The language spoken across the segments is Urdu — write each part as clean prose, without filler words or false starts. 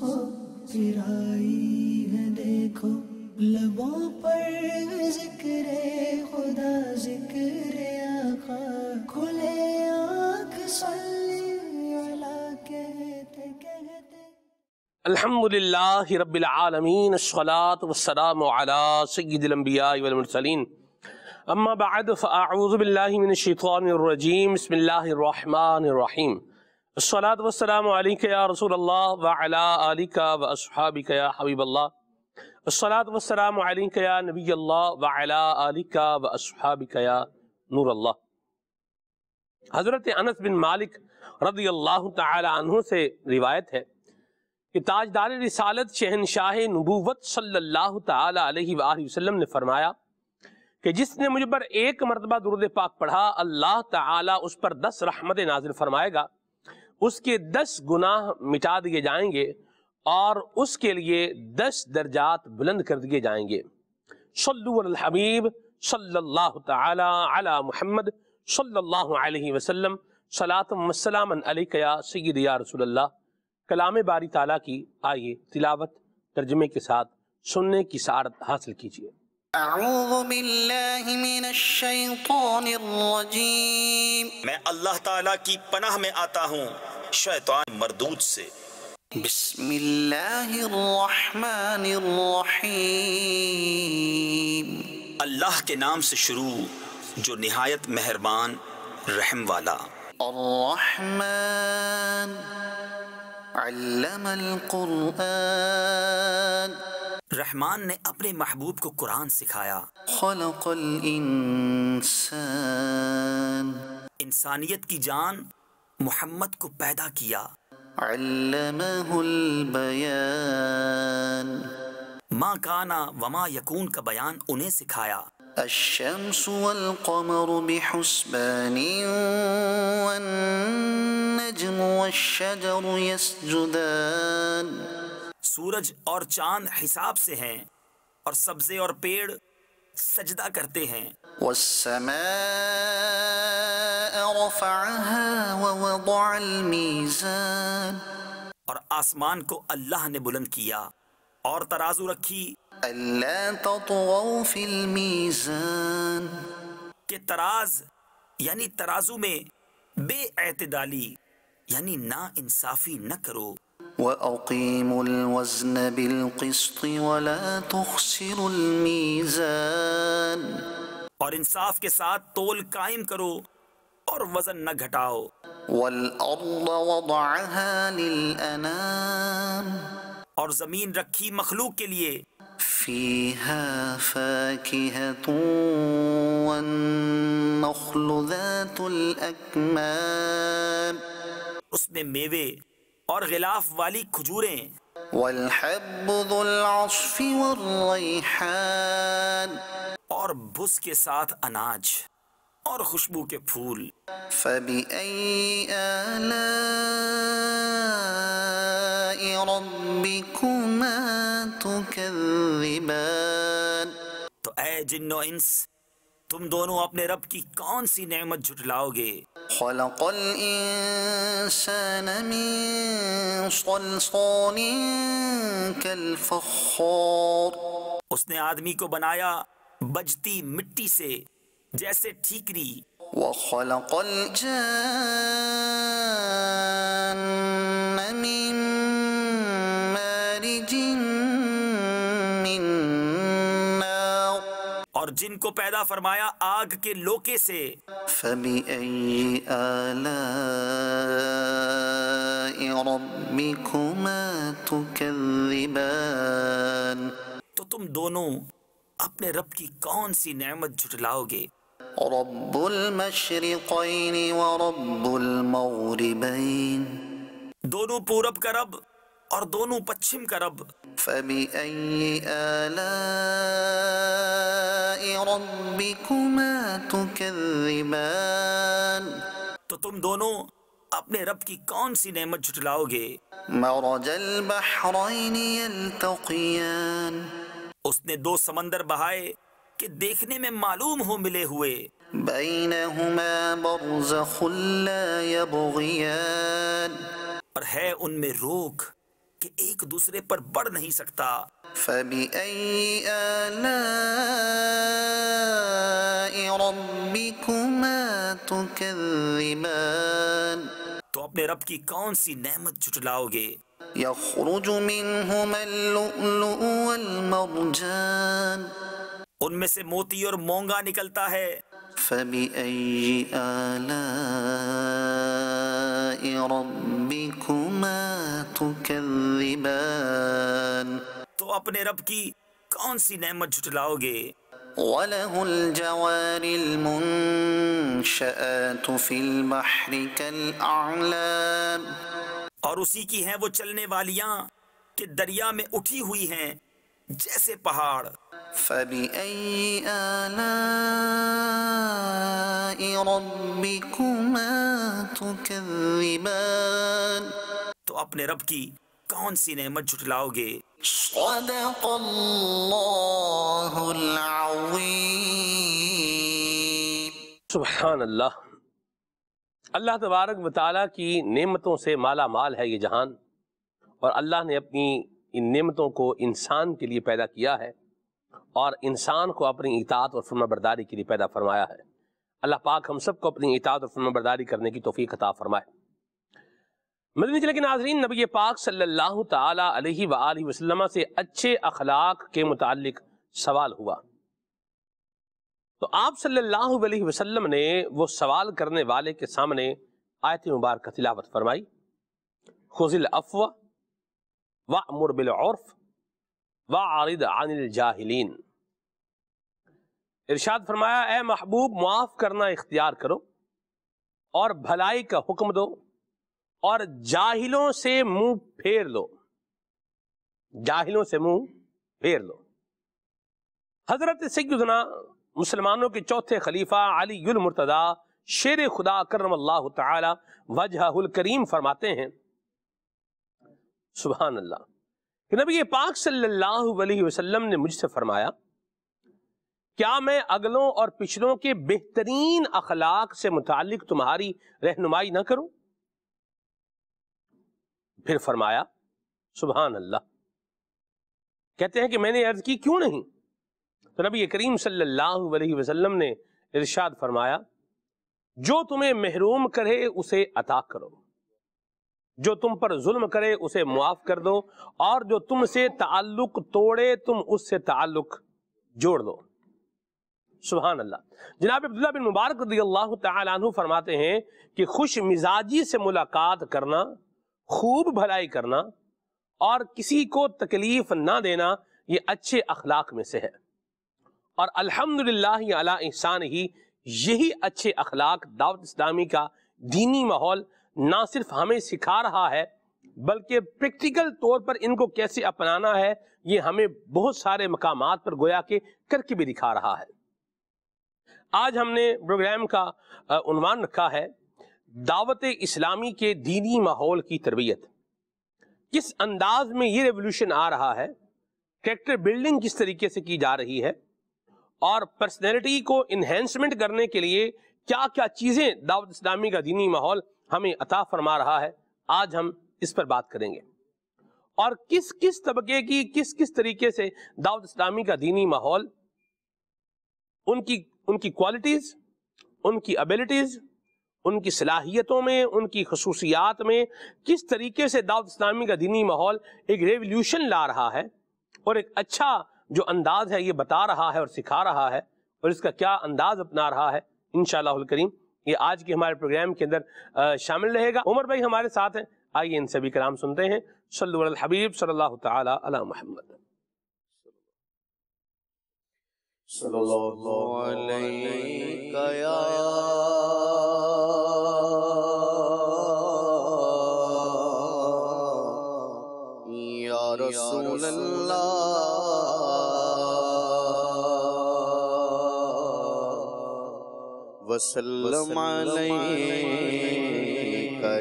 ہو گرائی ہے دیکھو لبوں پر ذکر خدا ذکر آقا کھلے آنکھ صلی علی کہتے کہتے الحمدللہ رب العالمین الصلاة والسلام علی سید الانبیاء والمرسلین اما بعد فاعوذ باللہ من الشیطان الرجیم بسم اللہ الرحمن الرحیم الصلاة والسلام علیک یا رسول اللہ وعلا آلک واصحابک یا حبیب اللہ الصلاة والسلام علیک یا نبی اللہ وعلا آلک واصحابک یا نور اللہ۔ حضرت انس بن مالک رضی اللہ تعالی عنہ سے روایت ہے کہ تاجدار رسالت شہنشاہ نبوت صلی اللہ تعالی علیہ وآلہ وسلم نے فرمایا کہ جس نے مجھ پر ایک مرتبہ درود پاک پڑھا اللہ تعالی اس پر 10 رحمتیں نازل فرمائے گا، اس کے 10 گناہ مٹا دیے جائیں گے اور اس کے لیے 10 درجات بلند کر دیے جائیں گے۔ صلو علی الحبیب صلی اللہ تعالی علی محمد صلی اللہ علیہ وسلم صلاۃ و سلام علیک یا سید یا رسول اللہ۔ کلام باری تعالیٰ کی آئیے تلاوت ترجمے کے ساتھ سننے کی سعادت حاصل کیجیے۔ اعوذ باللہ من الشیطان الرجیم، میں اللہ تعالیٰ کی پناہ میں آتا ہوں شیطان مردود سے۔ بسم اللہ الرحمن الرحیم، اللہ کے نام سے شروع جو نہایت مہربان رحم والا۔ الرحمن علم القرآن، رحمان نے اپنے محبوب کو قرآن سکھایا۔ خلق الانسان، انسانیت کی جان محمد کو پیدا کیا۔ علمہ البیان، ما کانا وما یکون کا بیان انہیں سکھایا۔ الشمس والقمر بحسبان والنجم والشجر يسجدان، سورج اور چاند حساب سے ہیں اور سبزے اور پیڑ سجدہ کرتے ہیں۔ والسماء رفعها ووضع الميزان، اور آسمان کو اللہ نے بلند کیا اور ترازو رکھی ألا تطغوا في الميزان، کہ تراز یعنی ترازو میں بے اعتدالی یعنی نا انصافی نہ کرو۔ وأقيموا الوزن بالقسط ولا تخسروا الميزان، اور انصاف کے ساتھ تول قائم کرو اور وزن نہ گھٹاؤ۔ والأرض وضعها للأنام، اور زمین رکھی مخلوق کے لیے، فيها فاكهة والنخل ذات الأكمام، اس میں میوے اور غلاف والی کھجوریں، والحب ذو العصف والريحان، اور بھس کے ساتھ اناج اور خوشبو کے پھول۔ فبأي آلاء ربكما تكذبان، تو اے جن و انس تم دونوں اپنے رب کی کون سی نعمت جھٹلاؤ گے؟ خلق الإنسان من صلصال كالفخار، اس نے آدمی کو بنایا بجتی مٹی سے جیسے ٹھیکری۔ وخلق الجان من مارج من نار، اور جن کو پیدا فرمایا آگ کے لوکے سے۔ فبأي آلاء ربكما تكذبان، تو تم دونوں اپنے رب کی کون سی نعمت جھٹلاؤ گے؟ رب المشرقين ورب المغربين، دونوں پورب کا رب اور دونوں پچھم کا رب۔ فبأي آلاء ربكما تكذبان، تو تم دونوں اپنے رب کی کون سی نعمت جھٹلاؤ گے؟ مرج البحرين يلتقيان، اس نے 2 سمندر بہائے کہ دیکھنے میں معلوم ہو ملے ہوئے۔ بينهما برزخ لا يبغيان، اور ہے ان میں روک کہ ایک دوسرے پر بڑھ نہیں سکتا۔ فبأي آلاء ربكما تكذبان تو اپنے رب کی کون سی نعمت جھٹلاؤ گے؟ يخرج منهما اللؤلؤ والمرجان ان میں سے موتی اور مونگا نکلتا ہے۔ فبأي آلاء ربكما تكذبان تو اپنے رب کی کون سی نعمت جھٹلاؤ گے؟ وله الجوار المنشآت في البحر كالأعلام اور اسی کی ہیں وہ چلنے والیاں کہ دریا میں اٹھی ہوئی ہیں جیسے پہاڑ۔ فبأي آلاء ربكما تكذبان تو اپنے رب کی کون سی نعمت جھٹلاؤ گے؟ صدق اللہ العظیم۔ سبحان اللہ۔ اللہ تبارک و تعالیٰ کی نعمتوں سے مالا مال ہے یہ جہان، اور اللہ نے اپنی ان نعمتوں کو انسان کے لیے پیدا کیا ہے اور انسان کو اپنی اطاعت اور فرما برداری کے لیے پیدا فرمایا ہے۔ اللہ پاک ہم سب کو اپنی اطاعت اور فرما برداری کرنے کی توفیق عطا فرمائے۔ مدنی چینل کے ناظرین، نبی پاک صلی اللہ تعالی علیہ وآلہ وسلم سے اچھے اخلاق کے متعلق سوال ہوا، تو آپ صلی اللہ علیہ وسلم نے وہ سوال کرنے والے کے سامنے آیت مبارکہ تلاوت فرمائی، خذ العفو وأمر بالعرف وأعرض عن الجاہلین۔ ارشاد فرمایا، اے محبوب معاف کرنا اختیار کرو اور بھلائی کا حکم دو اور جاہلوں سے منہ پھیر لو، جاہلوں سے منہ پھیر لو۔ حضرت سیدنا مسلمانوں کے چوتھے خلیفہ علی المرتضیٰ شیر خدا کرم اللہ تعالی وجہہ الکریم فرماتے ہیں، سبحان اللہ، کہ نبی پاک صلی اللہ علیہ وسلم نے مجھ سے فرمایا، کیا میں اگلوں اور پچھلوں کے بہترین اخلاق سے متعلق تمہاری رہنمائی نہ کروں؟ پھر فرمایا، سبحان اللہ، کہتے ہیں کہ میں نے عرض کی کیوں نہیں؟ تو نبی کریم صلی اللہ علیہ وسلم نے ارشاد فرمایا، جو تمہیں محروم کرے اسے عطا کرو، جو تم پر ظلم کرے اسے معاف کر دو، اور جو تم سے تعلق توڑے تم اس سے تعلق جوڑ دو۔ سبحان اللہ۔ جناب عبداللہ بن مبارک رضی اللہ تعالیٰ عنہ فرماتے ہیں کہ خوش مزاجی سے ملاقات کرنا، خوب بھلائی کرنا اور کسی کو تکلیف نہ دینا، یہ اچھے اخلاق میں سے ہے، اور الحمدللہ علی احسان ہی، یہی اچھے اخلاق دعوت اسلامی کا دینی ماحول نہ صرف ہمیں سکھا رہا ہے بلکہ پریکٹیکل طور پر ان کو کیسے اپنانا ہے یہ ہمیں بہت سارے مقامات پر گویا کہ کر کے بھی دکھا رہا ہے۔ آج ہم نے پروگرام کا عنوان رکھا ہے دعوت اسلامی کے دینی ماحول کی تربیت۔ کس انداز میں یہ ریولوشن آ رہا ہے، کریکٹر بلڈنگ کس طریقے سے کی جا رہی ہے، اور پرسنالٹی کو انہینسمنٹ کرنے کے لیے کیا کیا چیزیں دعوت اسلامی کا دینی ماحول ہمیں عطا فرما رہا ہے، آج ہم اس پر بات کریں گے، اور کس کس طبقے کی کس کس طریقے سے دعوت اسلامی کا دینی ماحول ان کی کوالٹیز، ان کی ابیلٹیز، ان کی صلاحیتوں میں، ان کی خصوصیات میں کس طریقے سے دعوت اسلامی کا دینی ماحول ایک ریولوشن لا رہا ہے، اور ایک اچھا جو انداز ہے یہ بتا رہا ہے اور سکھا رہا ہے، اور اس کا کیا انداز اپنا رہا ہے، انشاءاللہ الکریم یہ آج کے ہمارے پروگرام کے اندر شامل رہے گا۔ عمر بھائی ہمارے ساتھ ہیں، آئیے ان سبھی کلام سنتے ہیں۔ صلو علی الحبیب صلی اللہ تعالی علی محمد۔ صلی اللہ علیہ یا رسول اللہ وسلم علیک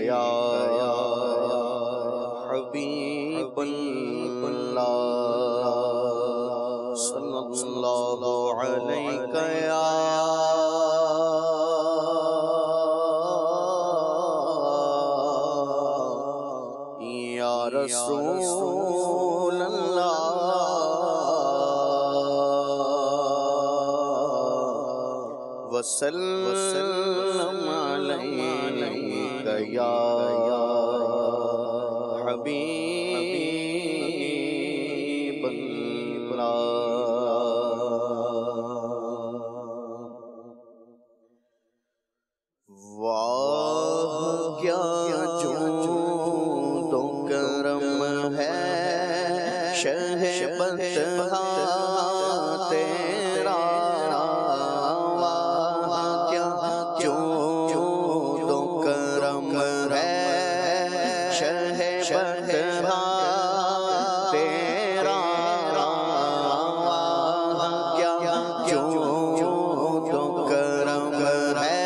یا حبیب اللہ صلی اللہ علیک یا رسول اللہ وسلم علیک یا حبیب اللہ۔ واہ کیا جود و کرم ہے شہ بطحا تیرا، واہ کیا جود و کرم ہے شہ بطحا تیرا، واہ کیا جود و کرم ہے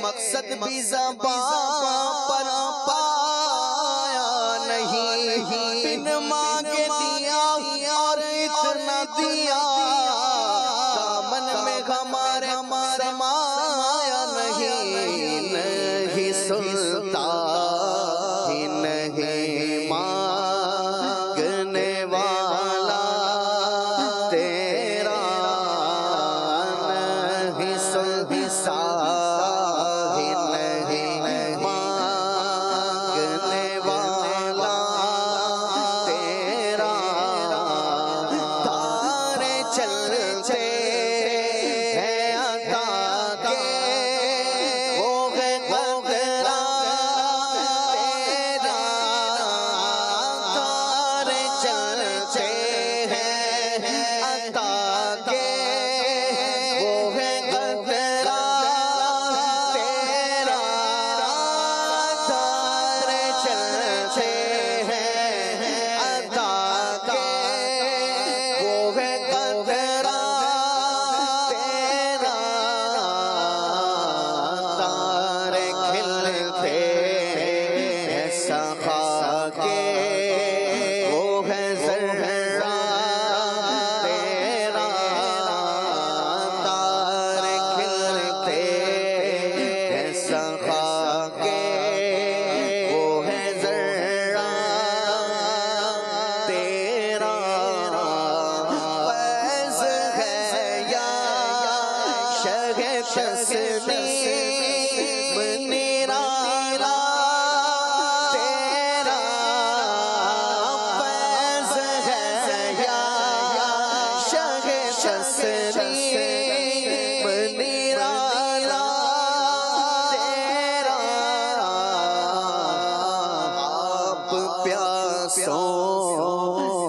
مقصد بھی زبان پر پایا نہیں، بن مانگے دیا اور اتنا دیا، دامن میں ہمارے سمایا نہیں، نہیں سنتا ہی نہیں مانگنے والا تیرا، نہیں سنتا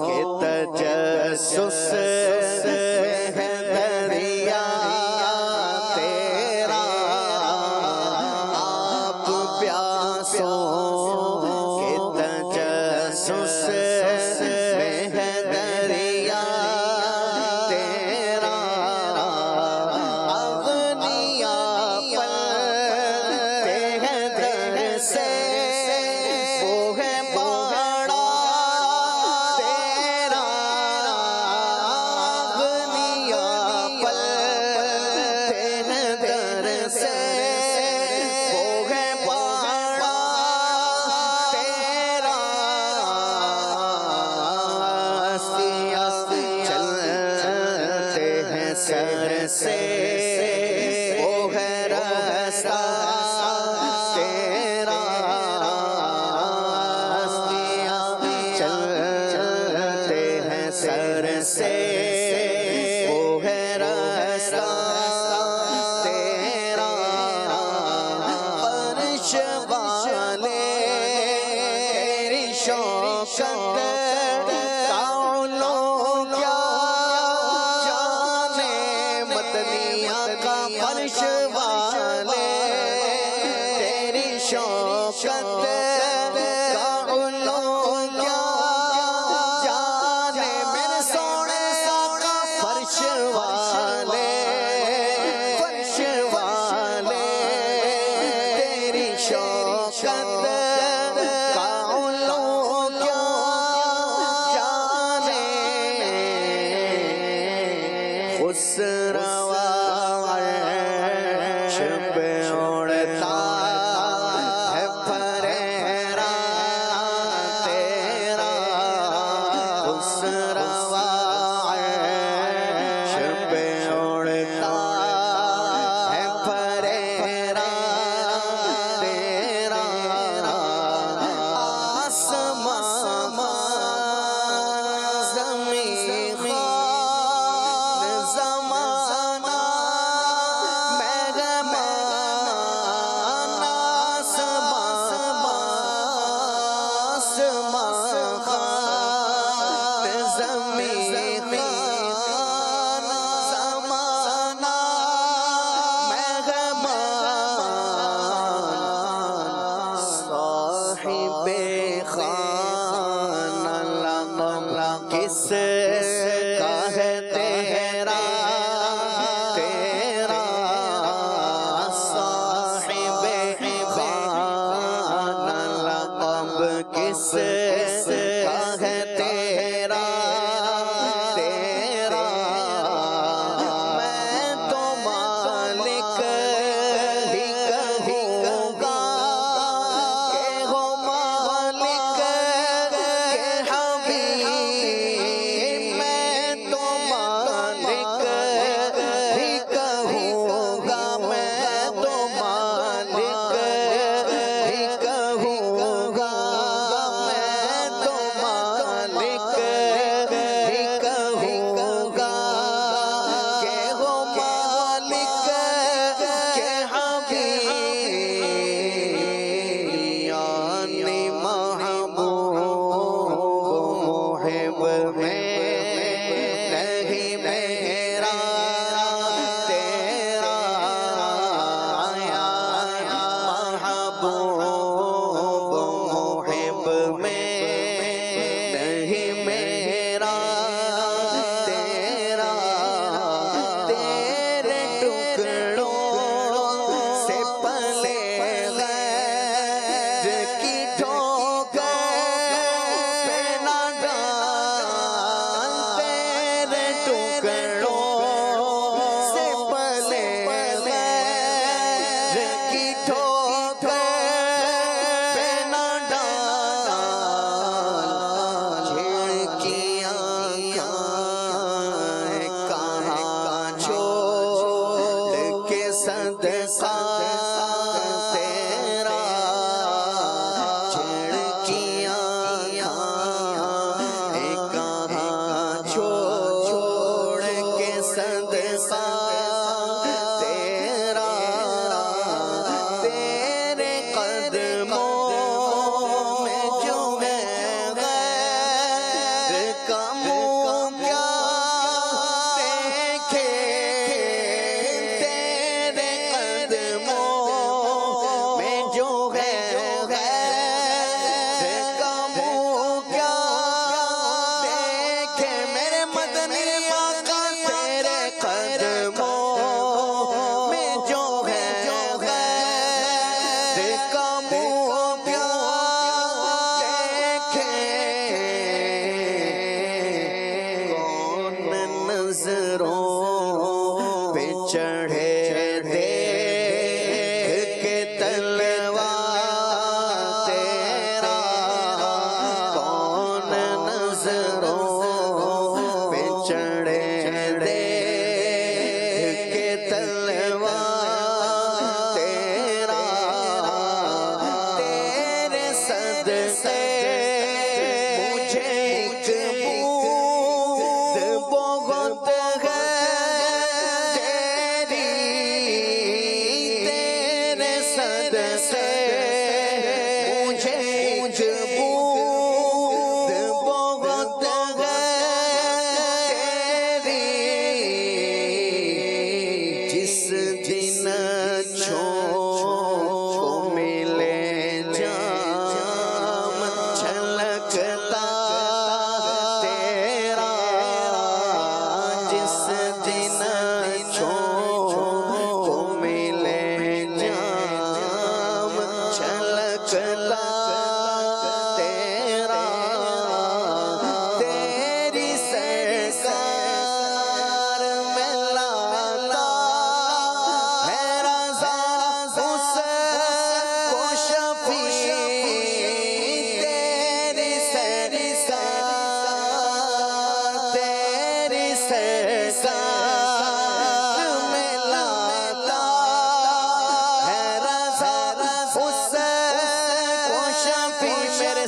کے تجسس ہے دریا تیرا، شوکت کاؤلوں کیا جانے مدنیہ کا فرش والے تیری شوکت کاؤلوں کیا جانے میرے سونے آقا فرش والے فرش والے تیری شوکت کاؤلوں کیا جانے خسروا عرش پہ اڑتا ہے پھریرا تیرا خسروا عرش پہ اڑتا ہے پھریرا تیرا آسمان زمین خان زمانہ مہمان آسمان خان زمین خان زمانہ مہمان صاحب خانہ لقب کس کا ہے تیرا تیرا صاحب خانہ لقب کس کا ہے تیرا تیرا میں تو مالک ہی کہوں گا کہ ہو مالک کے حبیب میں تو مالک ہی کہوں گا میں تو مالک ہی کہوں گا میں تو مالک ہی کہوں گا کہ ہو مالک کے حبیب یعنی محبوب محب میں نہیں میرا تیرا محبوب محب میں نہیں میرا تیرا تیرے ٹکڑوں سے پلے غیر کی ٹھوکر پہ نہ ڈال تیرے ٹکڑوں سے پلے غیر کی ٹھوکر پہ نہ ڈال جھڑکیاں کہاں چھوڑ کے صدقہ تیرا جھڑکیاں کہاں چھوڑ کے صدقہ تیرا تیرے قدموں میں جو ہے غیر کا منہ کیا دیکھے تیرے قدموں میں جو ہے غیر کا منہ کیا دیکھے میرے مدنی آقا تیرے قدموں میں جو ہے غیر کا منہ کیا دیکھے کون نظروں پہ چڑھے دیکھ کے تلوار تیرا کون نظروں پہ چڑھے دیکھ کے تلوار تیرا تیرے صدقے مجھے ایک بود بہت ہے تیری تیرے صدقے مجھے ایک بود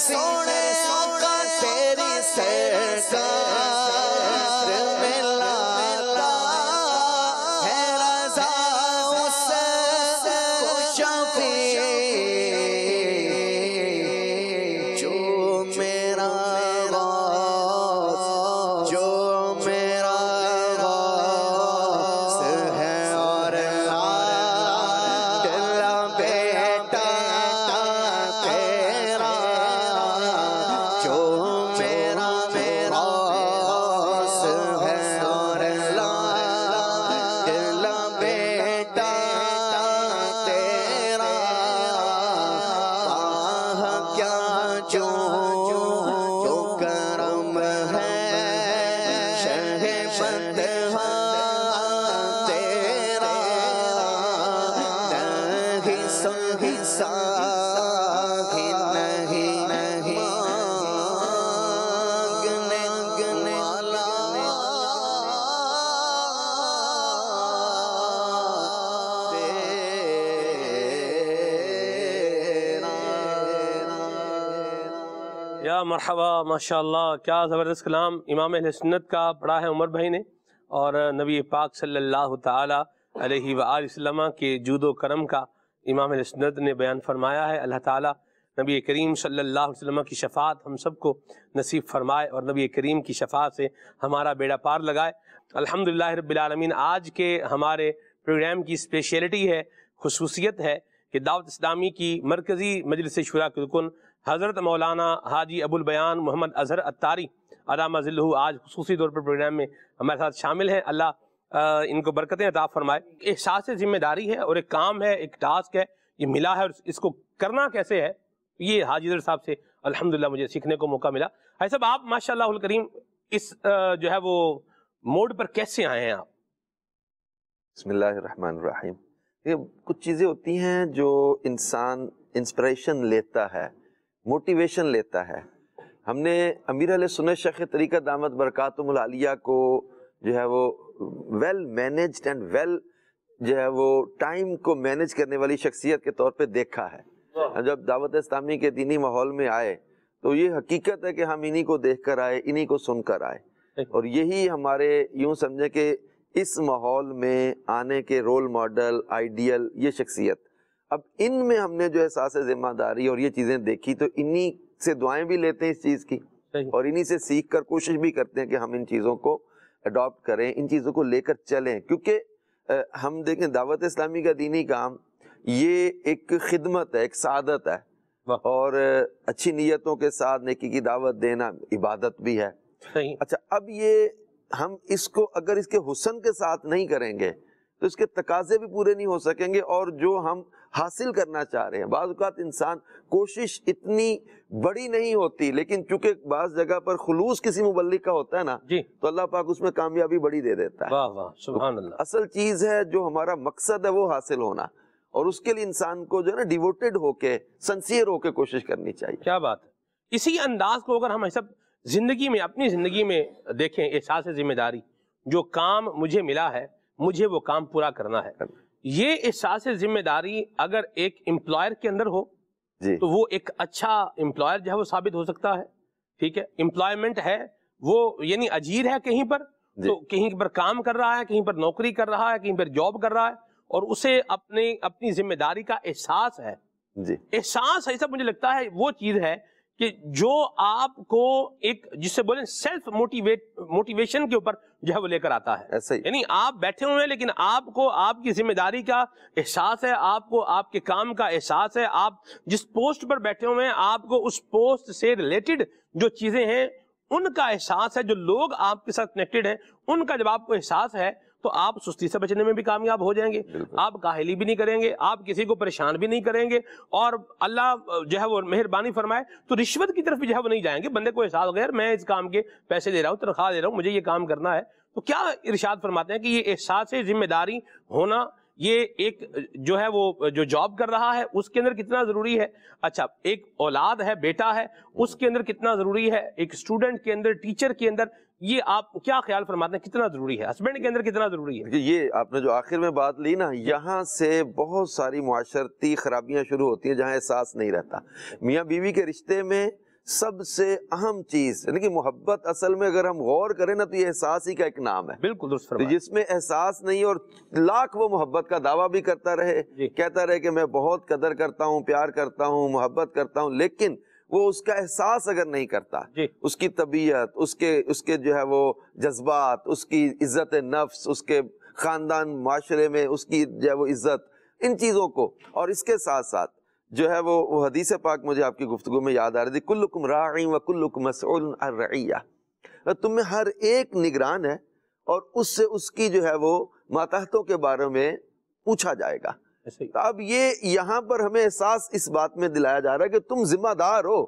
سونے آقا تیری سرکار میں لاتا ہے رضا اس کو شفیع جو میرا غوث جو میرا غوث ہے اور دلا بیٹا تیرا جو میرا غوث ہے اور دلا بیٹا تیرا کیا جو کرم ہے شہ بدہا تیرا نہیں سہی ساہی نہیں مانگنے والا یا مرحبا، ماشاءاللہ، کیا زبردست کلام امام اہل سنت کا پڑھا ہے عمر بھائی نے، اور نبی پاک صلی اللہ تعالی علیہ وآلہ وسلم کے جود و کرم کا امام اہل سنت نے بیان فرمایا ہے۔ اللہ تعالیٰ نبی کریم صلی اللہ علیہ وسلم کی شفاعت ہم سب کو نصیب فرمائے اور نبی کریم کی شفاعت سے ہمارا بیڑا پار لگائے۔ الحمدللہ رب العالمین، آج کے ہمارے پروگرام کی اسپیشیلٹی ہے، خصوصیت ہے کہ دعوت اسلامی کی مرکزی مجلس شورا کے رکن حضرت مولانا حاجی ابو البیان محمد اظہر عطاری علامہ ذلہ آج خصوصی طور پر پروگرام میں ہمارے ساتھ شامل ہیں۔ اللہ ان کو برکتیں عطا فرمائے۔ احساس ذمہ داری ہے اور ایک کام ہے، ایک ٹاسک ہے، یہ ملا ہے، اور اس کو کرنا کیسے ہے، یہ حاجی اظہر صاحب سے الحمدللہ مجھے سیکھنے کو موقع ملا۔ بھائی صاحب، آپ ماشاءاللہ الکریم اس جو ہے وہ موڈ پر کیسے آئے ہیں آپ؟ بسم اللہ الرحمن الرحیم۔ یہ کچھ چیزیں ہوتی ہیں جو انسان انسپریشن لیتا ہے، موٹیویشن لیتا ہے۔ ہم نے امیر اہل سنت شیخ طریقہ دامت برکاتہم العالیہ کو جو ہے وہ ویل مینیجڈ اینڈ ویل جو ہے وہ ٹائم کو مینیج کرنے والی شخصیت کے طور پہ دیکھا ہے۔ جب دعوت اسلامی کے دینی ماحول میں آئے تو یہ حقیقت ہے کہ ہم انہی کو دیکھ کر آئے، انہی کو سن کر آئے، اور یہی ہمارے یوں سمجھے کہ اس ماحول میں آنے کے رول ماڈل، آئیڈیل یہ شخصیت۔ اب ان میں ہم نے جو احساس ذمہ داری اور یہ چیزیں دیکھی تو انہی سے دعائیں بھی لیتے ہیں اس چیز کی، اور انہی سے سیکھ کر کوشش بھی کرتے ہیں کہ ہم ان چیزوں کو اڈاپٹ کریں، ان چیزوں کو لے کر چلیں۔ کیونکہ ہم دیکھیں دعوت اسلامی کا دینی کام یہ ایک خدمت ہے، ایک سعادت ہے، اور اچھی نیتوں کے ساتھ نیکی کی دعوت دینا عبادت بھی ہے۔ اچھا، اب یہ ہم اس کو اگر اس کے حسن کے ساتھ نہیں کریں گے تو اس کے تقاضے بھی پورے نہیں ہو سکیں گے، اور جو ہم حاصل کرنا چاہ رہے ہیں، بعض اوقات انسان کوشش اتنی بڑی نہیں ہوتی، لیکن چونکہ بعض جگہ پر خلوص کسی مبلغ کا ہوتا ہے نا تو اللہ پاک اس میں کامیابی بڑی دے دیتا ہے۔ واہ واہ، سبحان اللہ۔ اصل چیز ہے جو ہمارا مقصد ہے وہ حاصل ہونا، اور اس کے لیے انسان کو جو ہے نا ڈیووٹڈ ہو کے، سنسیئر ہو کے کوشش کرنی چاہیے۔ کیا بات ہے۔ اسی انداز کو اگر ہم سب زندگی میں، اپنی زندگی میں دیکھیں، احساس ذمہ داری، جو کام مجھے ملا ہے مجھے وہ کام پورا کرنا ہے، یہ احساس ذمہ داری اگر ایک امپلائر کے اندر ہو تو وہ ایک اچھا امپلائر جو ہے وہ ثابت ہو سکتا ہے۔ ٹھیک ہے، امپلائمنٹ ہے وہ یعنی اجیر ہے کہیں پر، تو کہیں پر کام کر رہا ہے، کہیں پر نوکری کر رہا ہے، کہیں پر جاب کر رہا ہے، اور اسے اپنی ذمہ داری کا احساس ہے۔ احساس ایسا مجھے لگتا ہے وہ چیز ہے کہ جو آپ کو ایک جس سے بولیں سیلف موٹیویشن کے اوپر جو ہے وہ لے کر آتا ہے۔ یعنی آپ بیٹھے ہوئے ہیں لیکن آپ کو آپ کی ذمہ داری کا احساس ہے، آپ کو آپ کے کام کا احساس ہے، آپ جس پوسٹ پر بیٹھے ہوئے ہیں آپ کو اس پوسٹ سے ریلیٹڈ جو چیزیں ہیں ان کا احساس ہے، جو لوگ آپ کے ساتھ کنیکٹڈ ہیں ان کا جب آپ کو احساس ہے تو آپ سستی سے بچنے میں بھی کامیاب ہو جائیں گے، آپ کاہلی بھی نہیں کریں گے، آپ کسی کو پریشان بھی نہیں کریں گے، اور اللہ جو ہے وہ مہربانی فرمائے تو رشوت کی طرف بھی جو ہے وہ نہیں جائیں گے۔ بندے کو احساس غیر میں اس کام کے پیسے دے رہا ہوں، تنخواہ دے رہا ہوں، مجھے یہ کام کرنا ہے، تو کیا ارشاد فرماتے ہیں کہ یہ احساس ذمہ داری ہونا یہ ایک جو ہے وہ جو جاب کر رہا ہے اس کے اندر کتنا ضروری ہے؟ اچھا، ایک اولاد ہے، بیٹا ہے، اس کے اندر کتنا ضروری ہے؟ ایک اسٹوڈنٹ کے اندر، ٹیچر کے اندر، یہ آپ کیا خیال فرماتے ہیں کتنا ضروری ہے؟ ہسبینڈ کے اندر کتنا ضروری ہے؟ یہ آپ نے جو آخر میں بات لی نا، یہاں سے بہت ساری معاشرتی خرابیاں شروع ہوتی ہیں جہاں احساس نہیں رہتا۔ میاں بیوی کے رشتے میں سب سے اہم چیز، یعنی کہ محبت اصل میں اگر ہم غور کریں نا تو یہ احساس ہی کا ایک نام ہے. بالکل درست تو فرمایا. جس میں احساس نہیں اور لاکھ وہ محبت کا دعویٰ بھی کرتا رہے، جی. کہتا رہے کہ میں بہت قدر کرتا ہوں، پیار کرتا ہوں، محبت کرتا ہوں، لیکن وہ اس کا احساس اگر نہیں کرتا، جی. اس کی طبیعت، اس کے جو ہے وہ جذبات، اس کی عزت نفس، اس کے خاندان معاشرے میں اس کی جو ہے وہ عزت، ان چیزوں کو، اور اس کے ساتھ ساتھ جو ہے وہ حدیث پاک مجھے آپ کی گفتگو میں یاد آ رہی تھی، کلکم راعی و کلکم مسئول عن رعیہ، تم میں ہر ایک نگران ہے اور اس سے اس کی جو ہے وہ ماتحتوں کے بارے میں پوچھا جائے گا. تو اب یہ یہاں پر ہمیں احساس اس بات میں دلایا جا رہا ہے کہ تم ذمہ دار ہو،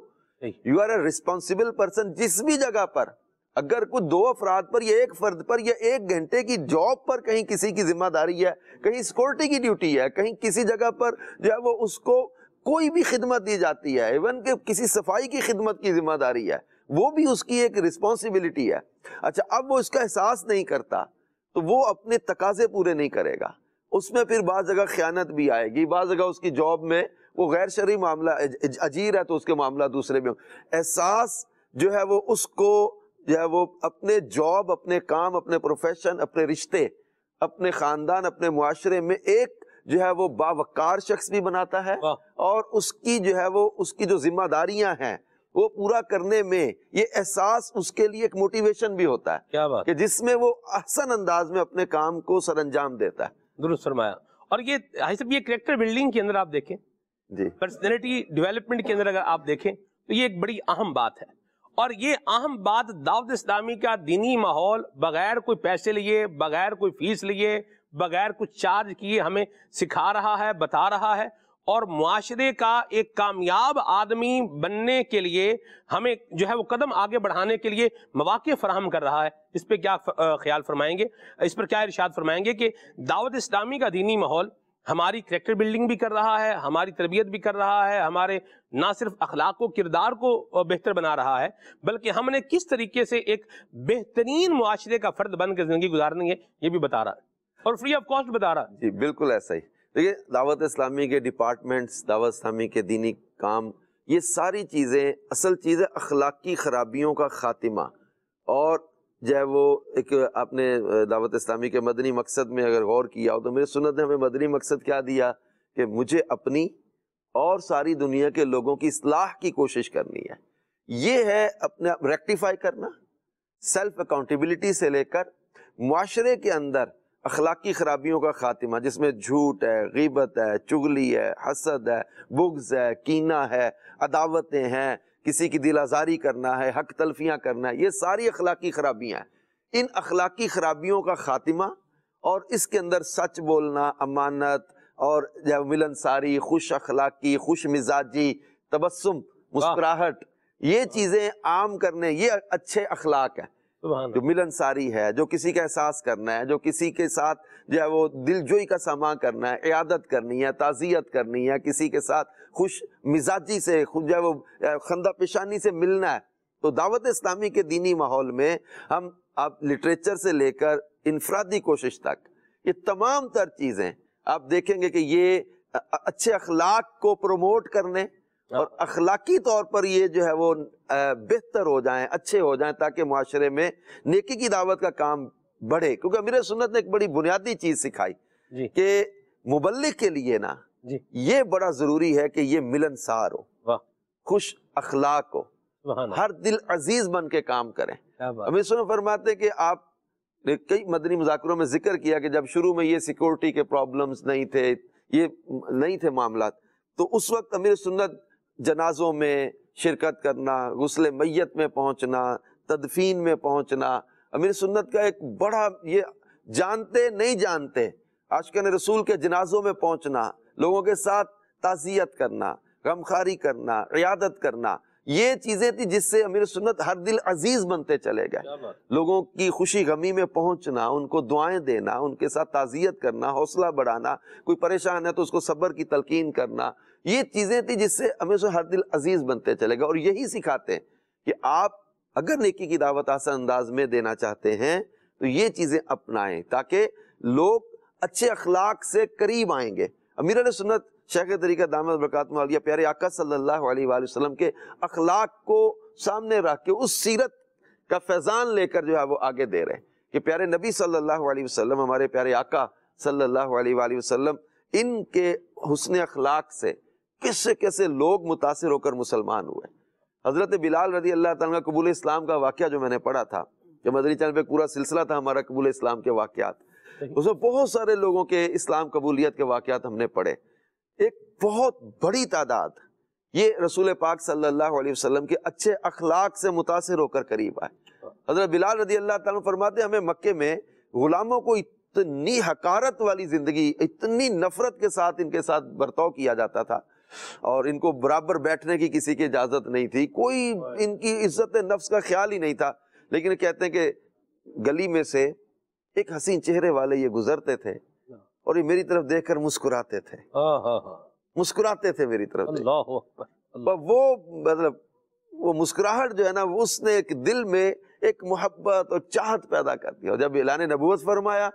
you are a responsible person. جس بھی جگہ پر اگر کوئی 2 افراد پر یا ایک فرد پر یا 1 گھنٹے کی جاب پر کہیں کسی کی ذمہ داری ہے، کہیں سیکورٹی کی ڈیوٹی ہے، کہیں کسی جگہ پر جو ہے وہ اس کو کوئی بھی خدمت دی جاتی ہے، ایون کہ کسی صفائی کی خدمت کی ذمہ داری ہے، وہ بھی اس کی ایک رسپانسبلٹی ہے. اچھا، اب وہ اس کا احساس نہیں کرتا تو وہ اپنے تقاضے پورے نہیں کرے گا. اس میں پھر بعض جگہ خیانت بھی آئے گی، بعض جگہ اس کی جاب میں وہ غیر شرعی معاملہ، اجیر ہے تو اس کے معاملہ دوسرے میں. احساس جو ہے وہ اس کو جو ہے وہ اپنے جاب، اپنے کام، اپنے پروفیشن، اپنے رشتے، اپنے خاندان، اپنے معاشرے میں ایک جو ہے وہ باوقار شخص بھی بناتا ہے، اور اس کی جو ہے وہ اس کی جو ذمہ داریاں ہیں وہ پورا کرنے میں یہ احساس اس کے لیے ایک موٹیویشن بھی ہوتا ہے. کیا بات کہ جس میں وہ احسن انداز میں اپنے کام کو سر انجام دیتا ہے. درست فرمایا. اور یہ یہ کریکٹر بلڈنگ کے اندر آپ دیکھیں، جی، پرسنالٹی ڈیولپمنٹ کے اندر اگر آپ دیکھیں تو یہ ایک بڑی اہم بات ہے. اور یہ اہم بات دعوت اسلامی کا دینی ماحول بغیر کوئی پیسے لیے، بغیر کوئی فیس لیے، بغیر کچھ چارج کیے ہمیں سکھا رہا ہے، بتا رہا ہے. اور معاشرے کا ایک کامیاب آدمی بننے کے لیے ہمیں جو ہے وہ قدم آگے بڑھانے کے لیے مواقع فراہم کر رہا ہے. اس پہ کیا خیال فرمائیں گے، اس پر کیا ارشاد فرمائیں گے کہ دعوت اسلامی کا دینی ماحول ہماری کریکٹر بلڈنگ بھی کر رہا ہے، ہماری تربیت بھی کر رہا ہے، ہمارے نہ صرف اخلاق و کردار کو بہتر بنا رہا ہے، بلکہ ہم نے کس طریقے سے ایک بہترین معاشرے کا فرد بن کے زندگی گزارنی ہے یہ بھی بتا رہا ہے، اور فری آف کاسٹ بتا رہا ہے. جی بالکل ایسا ہی. دیکھیے، دعوت اسلامی کے ڈپارٹمنٹس، دعوت اسلامی کے دینی کام، یہ ساری چیزیں اصل چیز ہے اخلاقی خرابیوں کا خاتمہ. اور جو ہے وہ ایک آپ نے دعوت اسلامی کے مدنی مقصد میں اگر غور کیا ہو تو میرے سنت نے ہمیں مدنی مقصد کیا دیا کہ مجھے اپنی اور ساری دنیا کے لوگوں کی اصلاح کی کوشش کرنی ہے. یہ ہے اپنے آپ ریکٹیفائی کرنا، سیلف اکاؤنٹیبلٹی سے لے کر معاشرے کے اندر اخلاقی خرابیوں کا خاتمہ، جس میں جھوٹ ہے، غیبت ہے، چغلی ہے، حسد ہے، بغض ہے، کینہ ہے، عداوتیں ہیں، کسی کی دل آزاری کرنا ہے، حق تلفیاں کرنا ہے، یہ ساری اخلاقی خرابیاں ہیں. ان اخلاقی خرابیوں کا خاتمہ، اور اس کے اندر سچ بولنا، امانت، اور ملنساری، خوش اخلاقی، خوش مزاجی، تبسم، مسکراہٹ، یہ چیزیں عام کرنے، یہ اچھے اخلاق ہیں. جو ملنساری ہے، جو کسی کا احساس کرنا ہے، جو کسی کے ساتھ جو ہے وہ دل جوئی کا سامان کرنا ہے، عیادت کرنی ہے، تعزیت کرنی ہے، کسی کے ساتھ خوش مزاجی سے جو ہے وہ خندہ پیشانی سے ملنا ہے. تو دعوت اسلامی کے دینی ماحول میں ہم آپ لٹریچر سے لے کر انفرادی کوشش تک یہ تمام تر چیزیں آپ دیکھیں گے کہ یہ اچھے اخلاق کو پروموٹ کرنے اور اخلاقی طور پر یہ جو ہے وہ بہتر ہو جائیں، اچھے ہو جائیں، تاکہ معاشرے میں نیکی کی دعوت کا کام بڑھے. کیونکہ امیر سنت نے ایک بڑی بنیادی چیز سکھائی کہ مبلغ کے لیے نا یہ بڑا ضروری ہے کہ یہ ملنسار ہو، خوش اخلاق ہو، ہر دل عزیز بن کے کام کریں. امیر سنت فرماتے کہ آپ نے کئی مدنی مذاکروں میں ذکر کیا کہ جب شروع میں یہ سیکورٹی کے پرابلمز نہیں تھے، یہ نہیں تھے معاملات، تو اس وقت امیر سنت جنازوں میں شرکت کرنا، غسل میت میں پہنچنا، تدفین میں پہنچنا، امیر سنت کا ایک بڑا یہ جانتے نہیں جانتے عاشقان رسول کے جنازوں میں پہنچنا، لوگوں کے ساتھ تعزیت کرنا، غمخواری کرنا، عیادت کرنا، یہ چیزیں تھی جس سے امیر سنت ہر دل عزیز بنتے چلے گئے. لوگوں کی خوشی غمی میں پہنچنا، ان کو دعائیں دینا، ان کے ساتھ تعزیت کرنا، حوصلہ بڑھانا، کوئی پریشان ہے تو اس کو صبر کی تلقین کرنا، یہ چیزیں تھی جس سے امیر سنت ہر دل عزیز بنتے چلے گئے. اور یہی سکھاتے ہیں کہ آپ اگر نیکی کی دعوت آسان انداز میں دینا چاہتے ہیں تو یہ چیزیں اپنائیں، تاکہ لوگ اچھے اخلاق سے قریب آئیں گے. امیر علیہ سنت شیخ طریقہ دامت برکاتہ عالیہ پیارے آقا صلی اللہ علیہ وآلہ وسلم کے اخلاق کو سامنے رکھ کے اس سیرت کا فیضان لے کر جو ہے وہ آگے دے رہے ہیں کہ پیارے نبی صلی اللہ علیہ وسلم، ہمارے پیارے آقا صلی اللہ علیہ وآلہ وسلم، ان کے حسن اخلاق سے کیسے کیسے لوگ متاثر ہو کر مسلمان ہوئے۔ حضرت بلال رضی اللہ تعالیٰ کا قبول اسلام کا واقعہ جو میں نے پڑھا تھا، جو مدنی چینل پہ پورا سلسلہ تھا ہمارا قبول اسلام کے واقعات، اس میں بہت سارے لوگوں کے اسلام قبولیت کے واقعات ہم نے پڑھے۔ ایک بہت بڑی تعداد یہ رسول پاک صلی اللہ علیہ وسلم کے اچھے اخلاق سے متاثر ہو کر قریب آئے۔ حضرت بلال رضی اللہ تعالیٰ فرماتے ہیں ہمیں مکے میں غلاموں کو اتنی حقارت والی زندگی، اتنی نفرت کے ساتھ ان کے ساتھ برتاؤ کیا جاتا تھا، اور ان کو برابر بیٹھنے کی کسی کی اجازت نہیں تھی، کوئی ان کی عزت نفس کا خیال ہی نہیں تھا۔ لیکن کہتے ہیں کہ گلی میں سے ایک حسین چہرے والے یہ گزرتے تھے اور یہ میری طرف دیکھ کر مسکراتے تھے، مسکراتے تھے میری طرف۔ اللہ اکبر۔ وہ مطلب وہ مسکراہٹ جو ہے نا، اس نے ایک دل میں ایک محبت اور چاہت پیدا کر دی، اور جب اعلان نبوت فرمایا،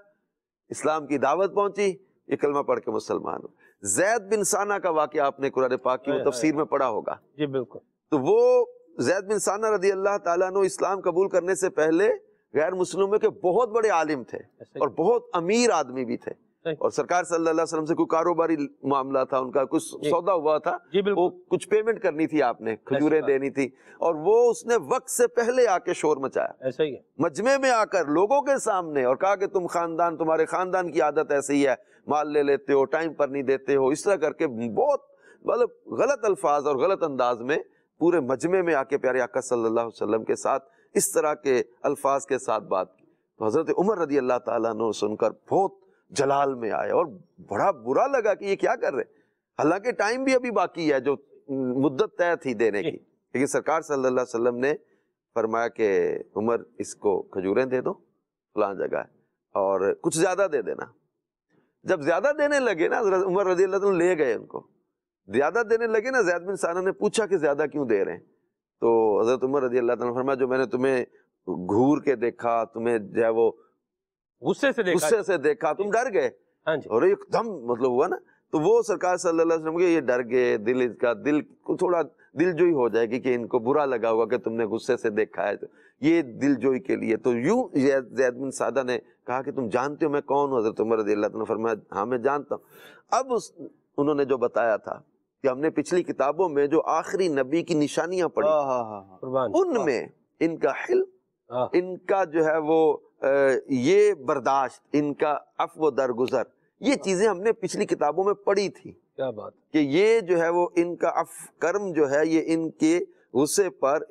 اسلام کی دعوت پہنچی، یہ کلمہ پڑھ کے مسلمان ہو۔ زید بن سانہ کا واقعہ آپ نے قرآن پاک کی وہ تفسیر میں پڑھا ہوگا۔ جی بالکل۔ تو وہ زید بن سانہ رضی اللہ تعالیٰ عنہ اسلام قبول کرنے سے پہلے غیر مسلموں کے بہت بڑے عالم تھے اور بہت امیر آدمی بھی تھے، اور سرکار صلی اللہ علیہ وسلم سے کوئی کاروباری معاملہ تھا، ان کا کچھ سودا ہوا تھا، وہ کچھ پیمنٹ کرنی تھی، آپ نے کھجوریں دینی تھی، اور وہ اس نے وقت سے پہلے آ کے شور مچایا، ایسا ہی ہے، مجمع میں آ کر لوگوں کے سامنے، اور کہا کہ تمہارے خاندان کی عادت ایسی ہے، مال لے لیتے ہو، ٹائم پر نہیں دیتے ہو، اس طرح کر کے بہت مطلب غلط الفاظ اور غلط انداز میں پورے مجمع میں آ کے پیارے آقا صلی اللہ علیہ وسلم کے ساتھ اس طرح کے الفاظ کے ساتھ بات کی۔ تو حضرت عمر رضی اللہ تعالیٰ عنہ سن کر بہت جلال میں آئے اور بڑا برا لگا کہ یہ کیا کر رہے، حالانکہ ٹائم بھی ابھی باقی ہے جو مدت طے تھی دینے کی، لیکن سرکار صلی اللہ علیہ وسلم نے فرمایا کہ عمر اس کو کھجوریں دے دو فلاں جگہ اور کچھ زیادہ دے دینا۔ جب زیادہ دینے لگے نا، حضرت عمر رضی اللہ عنہ لے گئے ان کو، زیادہ دینے لگے نا، زید بن سانہ نے پوچھا کہ زیادہ کیوں دے رہے ہیں؟ تو حضرت عمر رضی اللہ عنہ فرمایا جو میں نے تمہیں گھور کے دیکھا، تمہیں جو ہے وہ غصے سے دیکھا، تم ڈر گئے، اور ایک دم مطلب ہوا نا، تو وہ سرکار صلی اللہ علیہ وسلم کے یہ ڈر گئے، دل کو تھوڑا دل جوئی ہو جائے گی کہ ان کو برا لگا ہوگا کہ تم نے غصے سے دیکھا ہے، تو یہ دل جوئی کے لیے تو یوں زید بن سعدہ نے کہا کہ تم جانتے ہو میں کون ہوں؟ حضرت عمر رضی اللہ عنہ نے فرمایا ہاں میں جانتا ہوں۔ اب انہوں نے جو بتایا تھا کہ ہم نے پچھلی کتابوں میں جو آخری نبی کی نشانیاں پڑھی ان میں ان کا حلم، ان کا جو ہے وہ یہ برداشت، ان کا عفو و درگزر، یہ چیزیں ہم نے پچھلی کتابوں میں پڑھی تھی۔ کیا بات کہ یہ جو ہے وہ ان کا کرم جو ہے یہ ان کے غصے پر